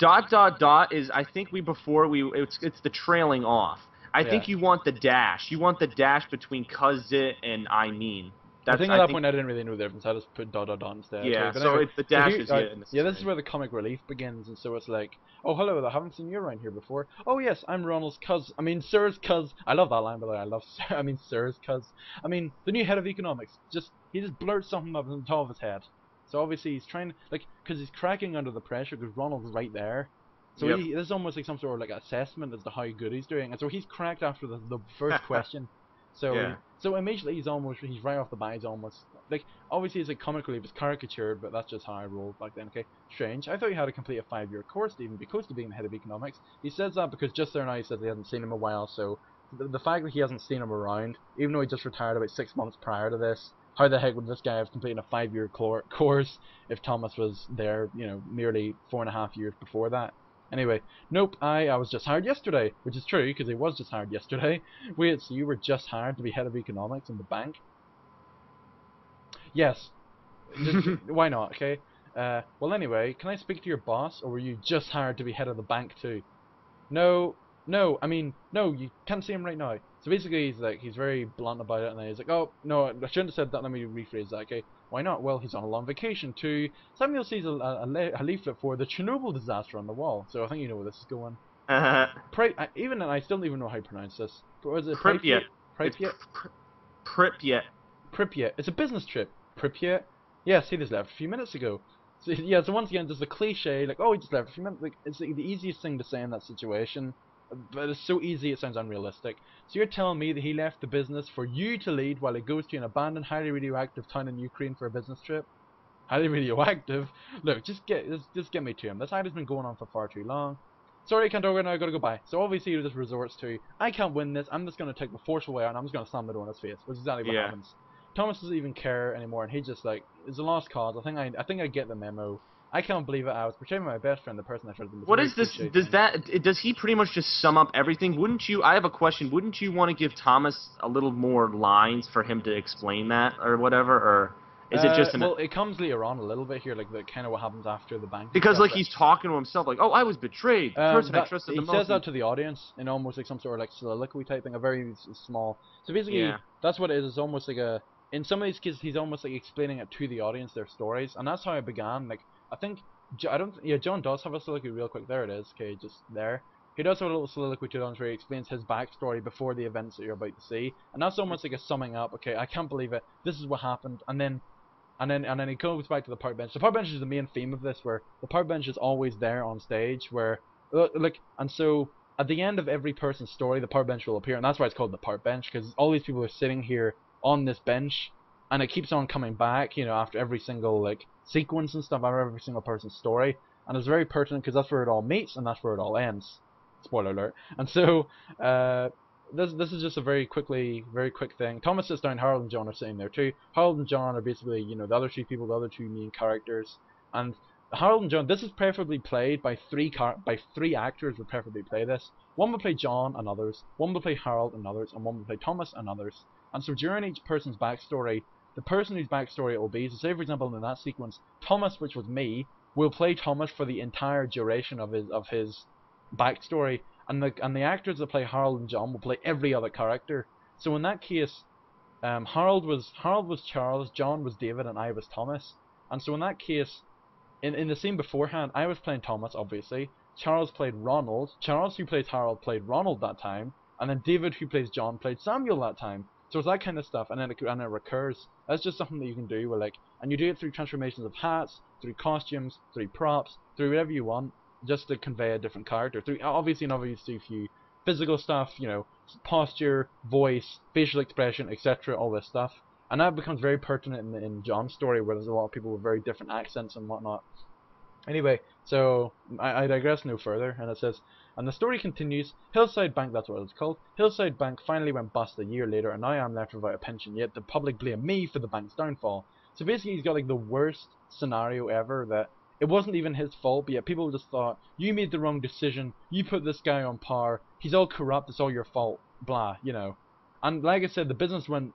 is, I think it's the trailing off. I think you want the dash. You want the dash between cuz it and I mean. I think at that point I didn't really know the difference. I just put ... instead. Yeah, okay? so Anyway, the dash is yeah, this is where the comic relief begins, and so it's like, oh hello, I haven't seen you around here before. Oh yes, I'm Ronald's sir's cuz. I love that line, by the way. I love sir's cuz. The new head of economics. He just blurts something up on the top of his head. So obviously he's trying, because he's cracking under the pressure, because Ronald's right there. So this is almost like some sort of like assessment as to how good he's doing, and so he's cracked after the first question. So immediately he's right off the bat. He's almost like, obviously it's like comic relief, it's caricatured, but that's just how I rolled back then. Okay, strange. I thought you had to complete a 5-year course to even be close to being the head of economics. He says that because just there now he says he hasn't seen him in a while. So the fact that he hasn't seen him around, even though he just retired about 6 months prior to this, how the heck would this guy have completed a 5-year course if Thomas was there, you know, nearly 4.5 years before that? Anyway, nope, I was just hired yesterday, which is true, because he was just hired yesterday. Wait, so you were just hired to be head of economics in the bank? Yes. Why not, okay? Well anyway, can I speak to your boss, or were you just hired to be head of the bank too? No, no, you can't see him right now. So basically he's very blunt about it, and then he's like, oh, no, I shouldn't have said that, let me rephrase that, okay? Why not? Well, he's on a long vacation too. Samuel sees a leaflet for the Chernobyl disaster on the wall, so I think you know where this is going. I still don't even know how to pronounce this. Was it Pripyat? Pripyat? Pripyat. Pripyat. It's a business trip. Pripyat? Yeah, see, this left a few minutes ago. So, yeah, so once again, there's the cliche, like, oh, he just left a few minutes. Like, it's the easiest thing to say in that situation, but it's so easy it sounds unrealistic. So you're telling me that he left the business for you to lead while he goes to an abandoned, highly radioactive town in Ukraine for a business trip? Highly radioactive? Look, just get me to him. This fight has been going on for far too long. Sorry, I can't talk right now, I gotta go by. So obviously he just resorts to, I can't win this, I'm just gonna take the forceful way out and I'm just gonna slam the door in his face, which is exactly what happens. Thomas doesn't even care anymore, and he just like, it's a lost cause. I think I get the memo. I can't believe it. I was portraying my best friend, the person I tried to be. What is this? Does he pretty much just sum up everything? Wouldn't you? I have a question. Wouldn't you want to give Thomas a little more lines for him to explain that or whatever, or is it just? Well, it comes later on a little bit here, like the kind of what happens after the bank. Because like he's talking to himself, like, oh, I was betrayed. The person I trusted the most. He says that to the audience in almost like some sort of like soliloquy type thing, a very small. So basically, that's what it is. It's almost like a. In some of these cases, he's almost like explaining it to the audience, their stories, and that's how it began. Like, I think, John does have a soliloquy real quick. There it is. Okay, just there. He does have a little soliloquy to the audience where he explains his backstory before the events that you're about to see, and that's almost like a summing up. Okay, I can't believe it. This is what happened, and then he goes back to the park bench. The park bench is the main theme of this, where the park bench is always there on stage, where, and so at the end of every person's story, the park bench will appear, and that's why it's called the park bench, because all these people are sitting here on this bench, and it keeps on coming back, you know, after every single like sequence and stuff, after every single person's story, and it's very pertinent because that's where it all meets and that's where it all ends. Spoiler alert. And so this is just a very quick thing. Thomas sits down, Harold and John are sitting there too. Harold and John are basically, you know, the other two main characters, and Harold and John, this is preferably played by three actors would preferably play this. One would play John and others, one would play Harold and others, and one would play Thomas and others. And so during each person's backstory, the person whose backstory it will be, so say for example in that sequence, Thomas, which was me, will play Thomas for the entire duration of his backstory, and the actors that play Harold and John will play every other character. So in that case, Harold was Charles, John was David, and I was Thomas. And so in that case, in the scene beforehand, I was playing Thomas, obviously. Charles played Ronald. Charles, who plays Harold, played Ronald that time, and then David, who plays John, played Samuel that time. So it's that kind of stuff, and then it recurs. That's just something that you can do with and you do it through transformations of hats, through costumes, through props, through whatever you want, just to convey a different character. Through obviously a few physical stuff, posture, voice, facial expression, etc., all this stuff. And that becomes very pertinent in John's story, where there's a lot of people with very different accents and whatnot. Anyway, so I digress no further, and it says, and the story continues, Hillside Bank, that's what it's called, Hillside Bank finally went bust a year later, and now I'm left without a pension, yet the public blame me for the bank's downfall. So basically he's got the worst scenario ever, that it wasn't even his fault, but yet people just thought, you made the wrong decision, you put this guy on power, he's all corrupt, it's all your fault, blah, And like I said, the business went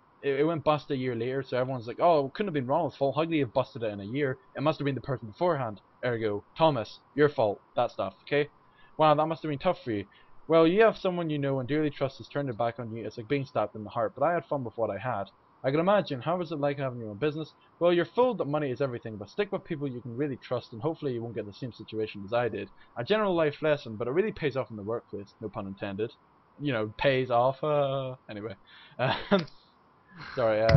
bust a year later, so everyone's like, oh, it couldn't have been Ronald's fault, how could he have busted it in a year? It must have been the person beforehand. Ergo, Thomas, your fault, that stuff, okay? Wow, that must have been tough for you. Well, you have someone you know and dearly trust has turned their back on you, it's like being stabbed in the heart, but I had fun with what I had. I can imagine, how was it like having your own business? Well, you're fooled that money is everything, but stick with people you can really trust, and hopefully you won't get the same situation as I did. A general life lesson, but it really pays off in the workplace, no pun intended. Pays off, anyway. Sorry,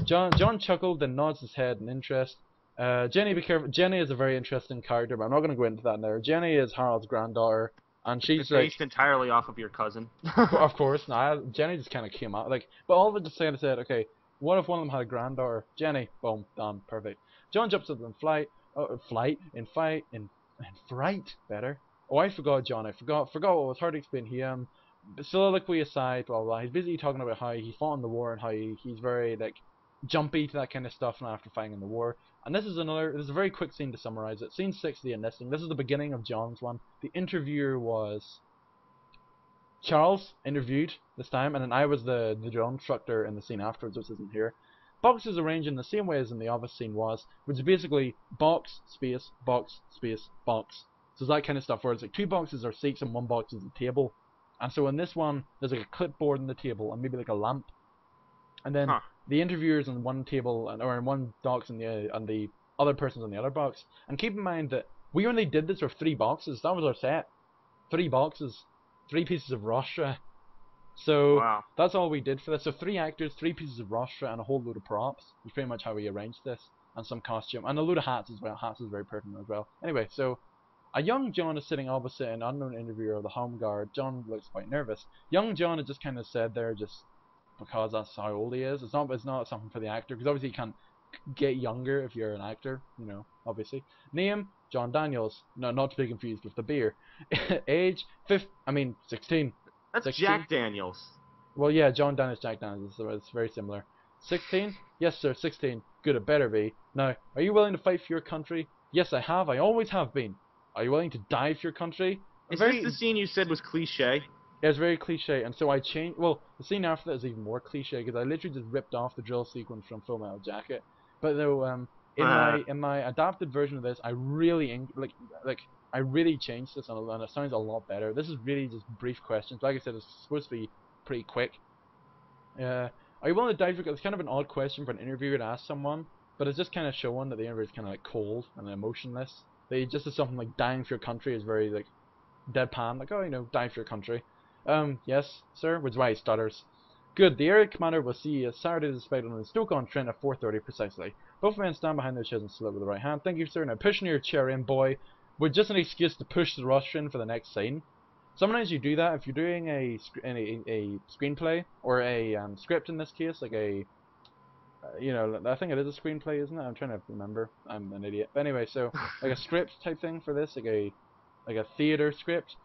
John chuckled and nods his head in interest. Jenny, be careful. Jenny is a very interesting character, but I'm not going to go into that now. Jenny is Harold's granddaughter, and she's it's based entirely off of your cousin. Of course, Jenny just kind of came out, but all of it just kind of said, okay, what if one of them had a granddaughter? Jenny, boom, done, perfect. John jumps up in fright, better. Oh, I forgot John, I forgot what was hard to explain here. Soliloquy aside, blah blah. He's busy talking about how he fought in the war and how he's very jumpy to that kind of stuff now after fighting in the war. And this is a very quick scene to summarize it. Scene 60 in this thing. This is the beginning of John's one. The interviewer was Charles, interviewed this time, and then I was the drill instructor in the scene afterwards, which isn't here. Boxes arranged in the same way as in the office scene was, which is basically box, space, box, space, box. So it's that kind of stuff where it's two boxes are seats and one box is a table. And so in this one, there's a clipboard on the table and maybe a lamp. And then the interviewers on one table, or in one box, and the other person's on the other box. And keep in mind that we only did this with 3 boxes. That was our set. 3 boxes. 3 pieces of rostra. So that's all we did for this. So 3 actors, 3 pieces of rostra, and a whole load of props. Is pretty much how we arranged this. And some costume. And a load of hats as well. Hats is very pertinent as well. Anyway, so a young John is sitting opposite an unknown interviewer of the home guard. John looks quite nervous. Young John had just kind of said there just because that's how old he is. It's not something for the actor, because obviously you can't get younger if you're an actor, obviously. Name, John Daniels. No, not to be confused with the beer. Age, 16. That's 16? Jack Daniels. Well, yeah, John Daniels, Jack Daniels, so it's very similar. 16? Yes, sir, 16. Good, it better be. Now, are you willing to fight for your country? Yes, I have. I always have been. Are you willing to die for your country? Is this the scene you said was cliche? Yeah, it's very cliche, and so I changed. Well, the scene after that is even more cliche because I literally just ripped off the drill sequence from Full Metal Jacket. But though, in my adapted version of this, I really I really changed this, and it sounds a lot better. This is really just brief questions. Like I said, it's supposed to be pretty quick. Are you willing to die for? It's kind of an odd question for an interviewer to ask someone, but it's just kind of showing that the interviewer is kind of cold and emotionless. They just as something like dying for your country is very deadpan, die for your country. Yes, sir, which is why he stutters. Good, the area commander will see you Saturday despite on the Stoke-on-Trent at 4:30 precisely. Both men stand behind their chairs and salute with the right hand. Thank you, sir. Now pushing your chair in, boy, with just an excuse to push the rostrum for the next scene. Sometimes you do that if you're doing a screenplay, or a script in this case, like a I think it is a screenplay, isn't it? I'm trying to remember. I'm an idiot. But anyway, so like a script type thing for this, like a theater script.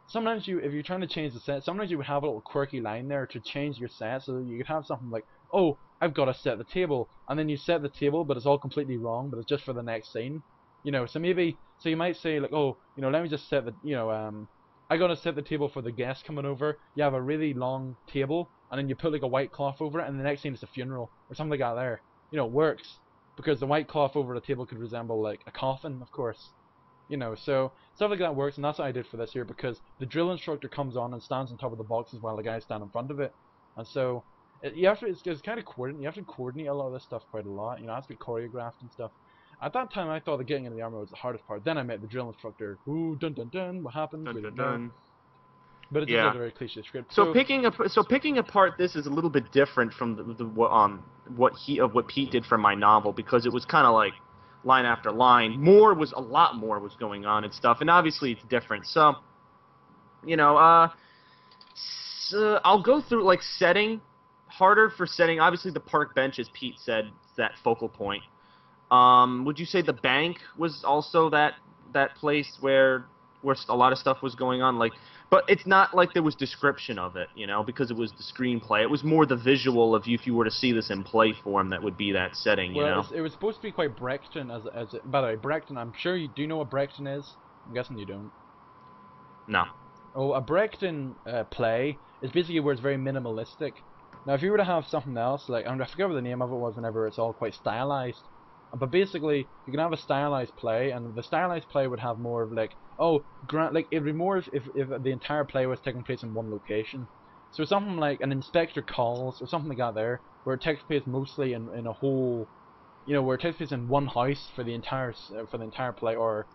Sometimes if you're trying to change the set, sometimes you would have a little quirky line there to change your set, so you could have something like, oh, I've got to set the table, and then you set the table, but it's all completely wrong, but it's just for the next scene. So you might say like, oh, let me just set the, I got to set the table for the guests coming over. You have a really long table, and then you put like a white cloth over it, and the next scene is a funeral or something like that. There, it works because the white cloth over the table could resemble like a coffin, of course. You know, so stuff like that works, and that's what I did for this here, because the drill instructor comes on and stands on top of the boxes while the guys stand in front of it, and so you have to. It's kind of coordinate. You have to coordinate a lot of this stuff quite a lot. You know, it has to be choreographed and stuff. At that time, I thought that getting into the armor was the hardest part. Then I met the drill instructor. Ooh, dun dun dun. What happens? Dun, We dun, don't know. dun. But it's just Yeah. a very cliche script. So picking apart this is a little bit different from what Pete did from my novel, because it was kind of like line after line. A lot more was going on and stuff, and obviously it's different. So, you know, so I'll go through like setting. Harder for setting. Obviously, the park bench, as Pete said, is that focal point. Would you say the bank was also that place where a lot of stuff was going on? Like, but it's not like there was description of it, you know, because it was the screenplay. It was more the visual of you, if you were to see this in play form, that would be that setting, you know. It was supposed to be quite Brechtian by the way, Brechtian. I'm sure you do know what Brechtian is. I'm guessing you don't. No. Oh, a Brechtian play is basically where it's very minimalistic. Now, if you were to have something else, like, I forget what the name of it was whenever it's all quite stylized, but basically, you can have a stylized play, and the stylized play would have more of, like, like, it would be more if the entire play was taking place in one location. So something like an Inspector Calls, or something like that there, where it takes place mostly in a whole, you know, where it takes place in one house for the entire play, or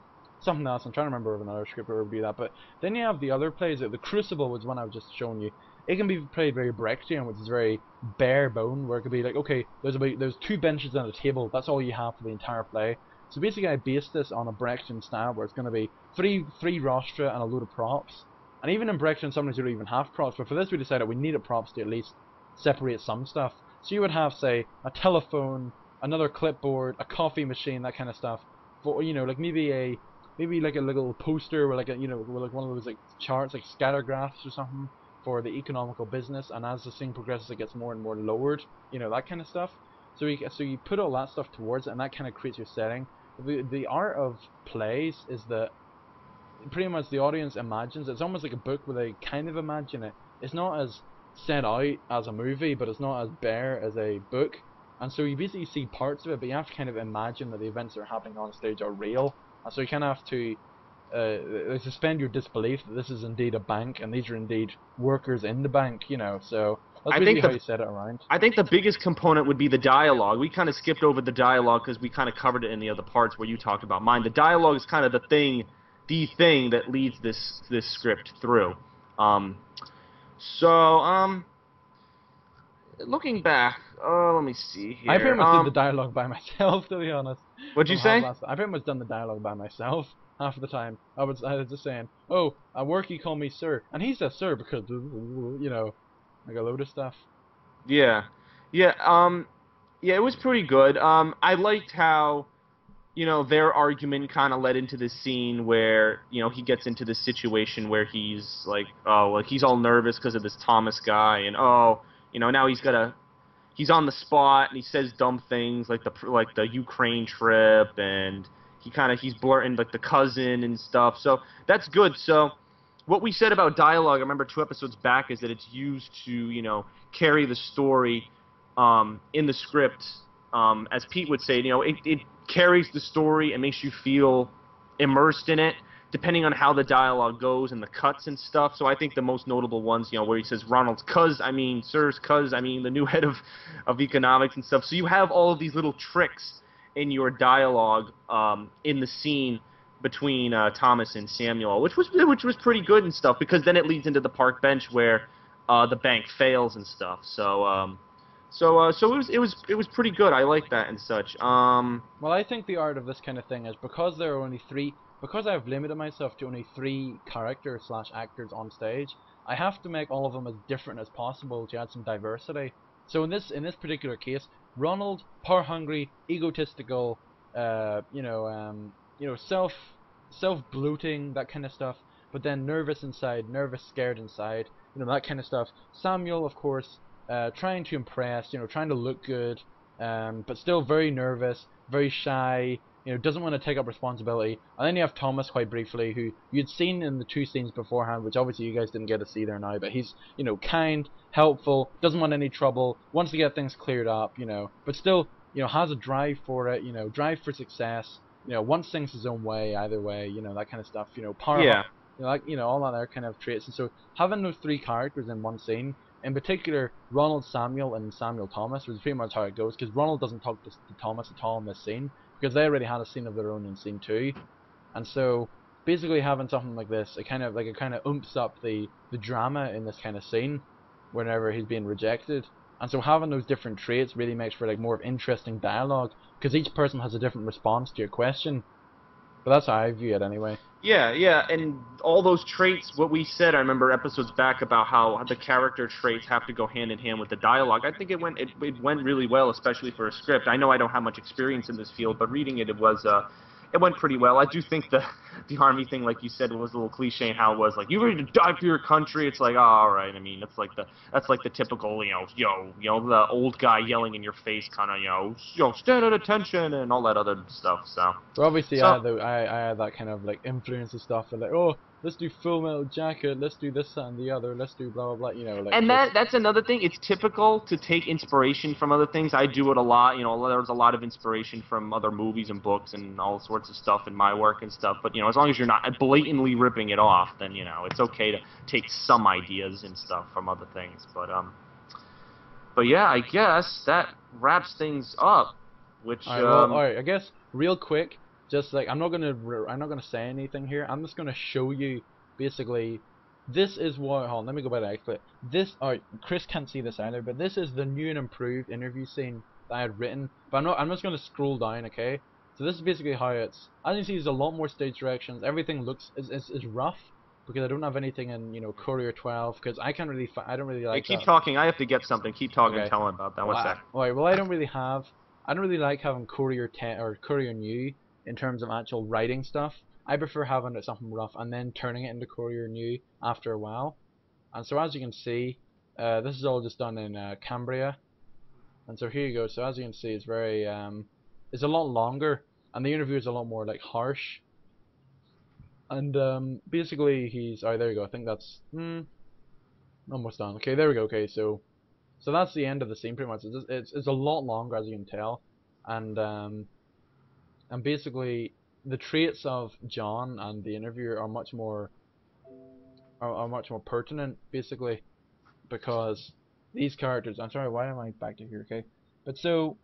something else. I'm trying to remember of another script where it would be that. But then you have the other plays. The Crucible was one I was just showing you. It can be played very Brechtian, which is very bare bone, where it could be like, okay, there's 2 benches and a table. That's all you have for the entire play. So basically, I based this on a Brechtian style, where it's going to be three rostra and a load of props. And even in Brechtian, sometimes you don't even have props. But for this, we decided we needed props to at least separate some stuff. So you would have, say, a telephone, another clipboard, a coffee machine, that kind of stuff. For, you know, like maybe like a little poster, or like a, you know, like one of those like charts, like scatter graphs or something, for the economical business, and as the scene progresses it gets more and more lowered, you know, that kind of stuff. So you put all that stuff towards it, and that kind of creates your setting. The art of plays is that pretty much the audience imagines. It's almost like a book where they kind of imagine it. It's not as set out as a movie, but it's not as bare as a book. And so you basically see parts of it, but you have to kind of imagine that the events that are happening on stage are real. And so you kind of have to suspend your disbelief that this is indeed a bank and these are indeed workers in the bank, you know. So that's basically how you set it around. I think the biggest component would be the dialogue. We kind of skipped over the dialogue because we kind of covered it in the other parts where you talked about mine. The dialogue is kind of the thing that leads this script through. Looking back, let me see here. I pretty much did the dialogue by myself, to be honest. What'd you say? I pretty much done the dialogue by myself half of the time. I was just saying, oh, at work he called me sir, and he says sir because, you know, like a load of stuff. Yeah, yeah, it was pretty good. I liked how, you know, their argument kind of led into this scene where, you know, he gets into this situation where he's like, oh, like he's all nervous because of this Thomas guy, and oh, you know, now he's on the spot and he says dumb things like the Ukraine trip, and he's blurting like the cousin and stuff. So that's good. So what we said about dialogue, I remember 2 episodes back, is that it's used to, you know, carry the story in the script. As Pete would say, you know, it carries the story and makes you feel immersed in it, depending on how the dialogue goes and the cuts and stuff. So I think the most notable ones, you know, where he says Ronald's sir's the new head of economics and stuff. So you have all of these little tricks in your dialogue in the scene between Thomas and Samuel, which was pretty good and stuff, because then it leads into the park bench where the bank fails and stuff. So it was pretty good. I like that and such. Well, I think the art of this kind of thing is because there are only 3. Because I've limited myself to only 3 characters/actors on stage, I have to make all of them as different as possible to add some diversity. So in this particular case, Ronald, power hungry, egotistical, self bloating, that kind of stuff. But then nervous, scared inside, you know, that kind of stuff. Samuel, of course, trying to impress, you know, trying to look good, but still very nervous, very shy. You know, doesn't want to take up responsibility. And then you have Thomas, quite briefly, who you'd seen in the 2 scenes beforehand, which obviously you guys didn't get to see there now, but he's, you know, kind, helpful, doesn't want any trouble, wants to get things cleared up, you know, but still, you know, has a drive for it, you know, drive for success, one thinks his own way either way, that kind of stuff. Power, Yeah. all that other kind of traits. And so having those three characters in one scene, in particular Ronald Samuel and Samuel Thomas, was pretty much how it goes. Because Ronald doesn't talk to Thomas at all in this scene because they already had a scene of their own in scene 2, and so basically having something like this, it kind of umps up the drama in this kind of scene whenever he's being rejected. And so having those different traits really makes for like more of interesting dialogue because each person has a different response to your question. But that's how I view it anyway. Yeah, yeah, and all those traits, what we said, I remember episodes back about how the character traits have to go hand in hand with the dialogue. I think it went really well, especially for a script. I know I don't have much experience in this field, but reading it, it went pretty well. I do think the army thing, like you said, was a little cliche in how it was like, you ready to die for your country? It's like, oh, all right. I mean, that's like the typical, the old guy yelling in your face, kind of, stand at attention and all that other stuff. But obviously, So I had that kind of like influence and stuff, and like, oh, let's do Full Metal Jacket, let's do this, that, and the other, let's do blah blah blah, like and just that's another thing. It's typical to take inspiration from other things. I do it a lot. There's a lot of inspiration from other movies and books and all sorts of stuff in my work and stuff. But as long as you're not blatantly ripping it off, then it's okay to take some ideas and stuff from other things. But yeah, I guess that wraps things up. Which all right. I guess real quick, just like I'm not gonna say anything here. I'm just gonna show you basically. This is what. Hold on, let me go back to XSplit. This. Alright, Chris can't see this either, but this is the new and improved interview scene that I had written. But I'm not. I'm just gonna scroll down. Okay. So this is basically how it's. As you see, there's a lot more stage directions. Everything looks is rough because I don't have anything in Courier 12 because I can't really. I don't really hey, like keep that. talking. I have to get something. Keep talking and Okay. tell him about that. Well, One sec. alright, well, I don't really like having Courier 10 or Courier New in terms of actual writing stuff. I prefer having it something rough and then turning it into Courier New after a while. And so as you can see, this is all just done in Cambria. And so here you go. So as you can see, it's a lot longer, and the interview is a lot more like harsh. And basically, oh, there you go. I think that's almost done. Okay, there we go. Okay, so that's the end of the scene pretty much. It's a lot longer as you can tell, and basically the traits of John and the interviewer are much more pertinent basically because these characters. I'm sorry, why am I back to here? Okay, but so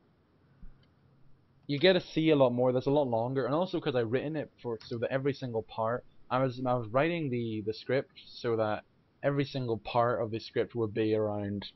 you get to see a lot more. That's a lot longer, and also because I written it so that every single part. I was writing the script so that every single part of the script would be around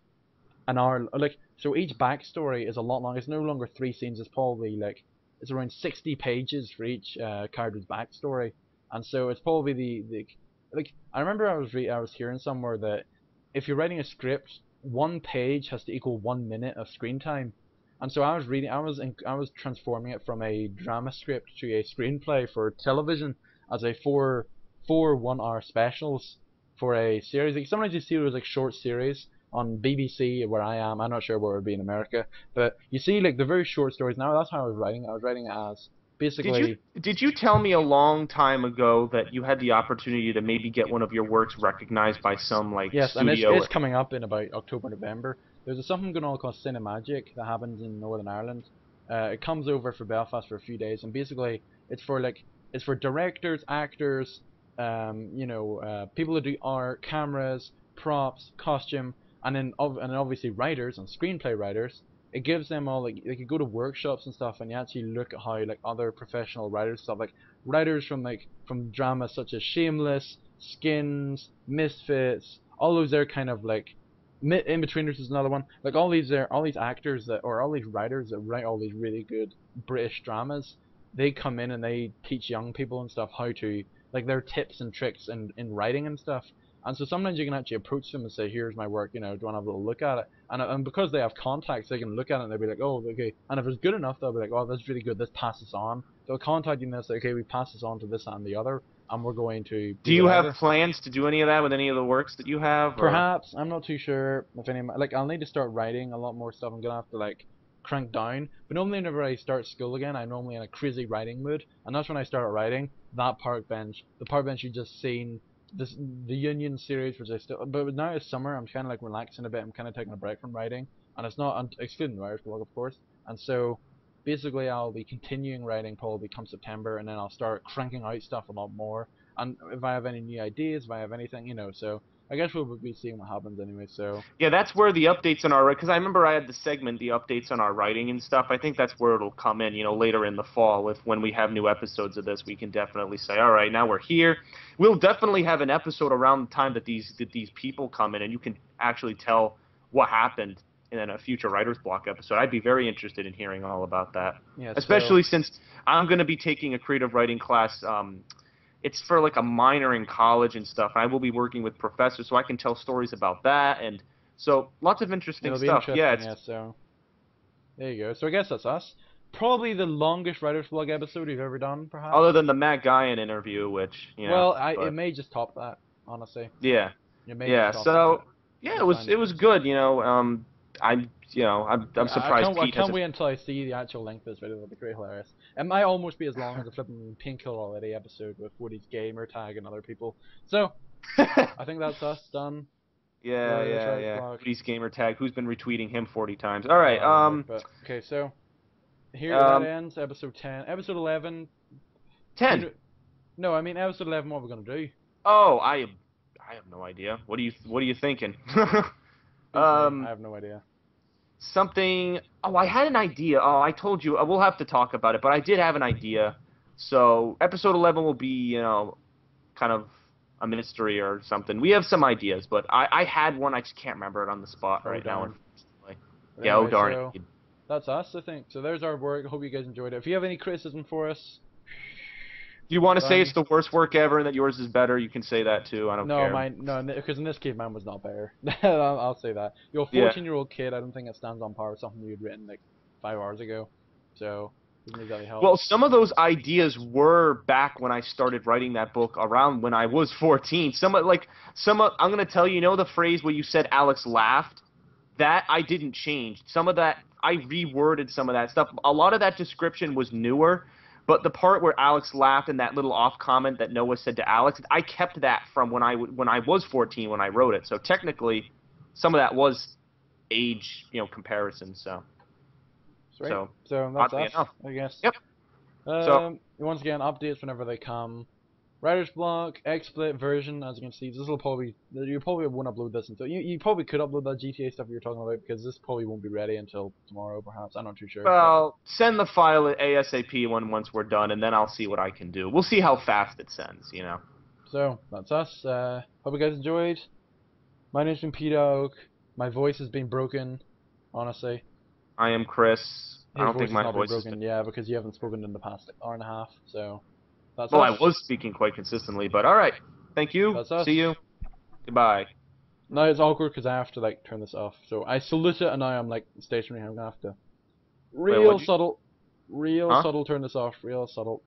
an hour. Like so, each backstory is a lot longer. It's no longer 3 scenes. It's probably like it's around 60 pages for each character's backstory, and so it's probably the like I remember I was hearing somewhere that if you're writing a script, 1 page has to equal 1 minute of screen time, and so I was reading. I was transforming it from a drama script to a screenplay for television as a four 1 hour specials for a series. Like sometimes you see those like short series on BBC where I am. I'm not sure where it would be in America, but you see like the very short stories. Now that's how I was writing. I was writing it as Did you basically did you tell me a long time ago that you had the opportunity to maybe get one of your works recognized by some like yes, and it's studio? it's coming up in about October November. There's something going on called Cinemagic that happens in Northern Ireland. It comes over for Belfast for a few days, and basically it's for directors, actors, people who do art, cameras, props, costume, and then obviously writers and screenplay writers. It gives them all like they could go to workshops and stuff, and you actually look at how like other professional writers stuff like writers from dramas such as Shameless, Skins, Misfits, all those are kind of like In-Betweeners is another one. Like all these actors that or all these writers that write all these really good British dramas. They come in and they teach young people and stuff how to like their tips and tricks in writing and stuff. And so sometimes you can actually approach them and say, "Here's my work. Do you want to have a little look at it?" And because they have contacts, they can look at it and they'll be like, "Oh, okay." And if it's good enough, they'll be like, "Oh, that's really good. Let's pass this on." They'll contact you and they'll say, "Okay, we pass this on to this and the other, and we're going to Do do you have whatever." plans to do any of that with any of the works that you have? Or Perhaps I'm not too sure if any like I'll need to start writing a lot more stuff. I'm gonna have to like crank down. But normally whenever I start school again, I'm normally in a crazy writing mood, and that's when I start writing that the park bench you just seen, the Union series, which I still. But now it's summer, I'm kind of like relaxing a bit. I'm kind of taking a break from writing, and it's not excluding writer's block, of course. And so basically I'll be continuing writing probably come September, and then I'll start cranking out stuff a lot more. And if I have any new ideas, if I have anything, so I guess we'll be seeing what happens anyway. So Yeah, that's where the updates on our, because I remember I had the segment, the updates on our writing and stuff. I think that's where it'll come in, later in the fall. When we have new episodes of this, we can definitely say, all right, now we're here. We'll definitely have an episode around the time that these people come in, and you can actually tell what happened in a future writer's block episode. I'd be very interested in hearing all about that, yeah, especially since I'm going to be taking a creative writing class. It's for like a minor in college and stuff. I will be working with professors, so I can tell stories about that, and so lots of interesting stuff. Yeah, so there you go. So I guess that's us. Probably the longest writer's blog episode we've ever done, perhaps. Other than the Matt Guyan interview, which it may just top that, honestly. Yeah. It may Yeah. just top So that. yeah, it was good. I'm surprised. I can't wait until I see the actual length of this video. It'll be pretty hilarious. It might almost be as long as the flipping Painkiller Already episode with Woody's gamer tag and other people. So I think that's us done. Yeah. Woody's gamer tag. Who's been retweeting him 40 times? All right. Okay, so here that ends episode 10. Episode 11. 10. No, I mean episode 11. What we're gonna do? Oh, I have no idea. What are you thinking? I have no idea. Something. Oh, I had an idea. Oh, I told you. We'll have to talk about it, but I did have an idea. So episode 11 will be, kind of a mystery or something. We have some ideas, but I had one. I just can't remember it on the spot right now. Yeah, anyway, oh darn so it. That's us, I think. So there's our work. I hope you guys enjoyed it. If you have any criticism for us, you want to say it's the worst work ever and that yours is better, you can say that too. I don't care. No, because in this case, mine was not better. I'll say that. You're a 14-year-old kid. I don't think it stands on par with something you'd written like 5 hours ago. So, doesn't exactly help. Well, some of those ideas were back when I started writing that book around when I was 14. I'm going to tell you, the phrase where you said Alex laughed? That I didn't change. Some of that, I reworded some of that stuff. A lot of that description was newer. But the part where Alex laughed and that little off comment that Noah said to Alex, I kept that from when I was 14 when I wrote it. So technically, some of that was age, comparison. So, Sweet. So that's us, enough. I guess. Yep. Once again, updates whenever they come. Writer's block, XSplit version, as you can see, you probably won't upload this until you probably could upload that GTA stuff you're talking about because this probably won't be ready until tomorrow, perhaps. I'm not too sure. Well, send the file at ASAP once we're done, and then I'll see what I can do. We'll see how fast it sends, So that's us. Hope you guys enjoyed. My name's been Peter Oak. My voice has been broken, honestly. I am Chris. I don't think my voice has been broken. Yeah, because you haven't spoken in the past hour and a half. So. That's well, us. I was speaking quite consistently, but all right. Thank you. That's us. See you. Goodbye. Now it's awkward because I have to turn this off. So I salute it, and now I'm stationary. I'm gonna have to subtle turn this off. Real subtle.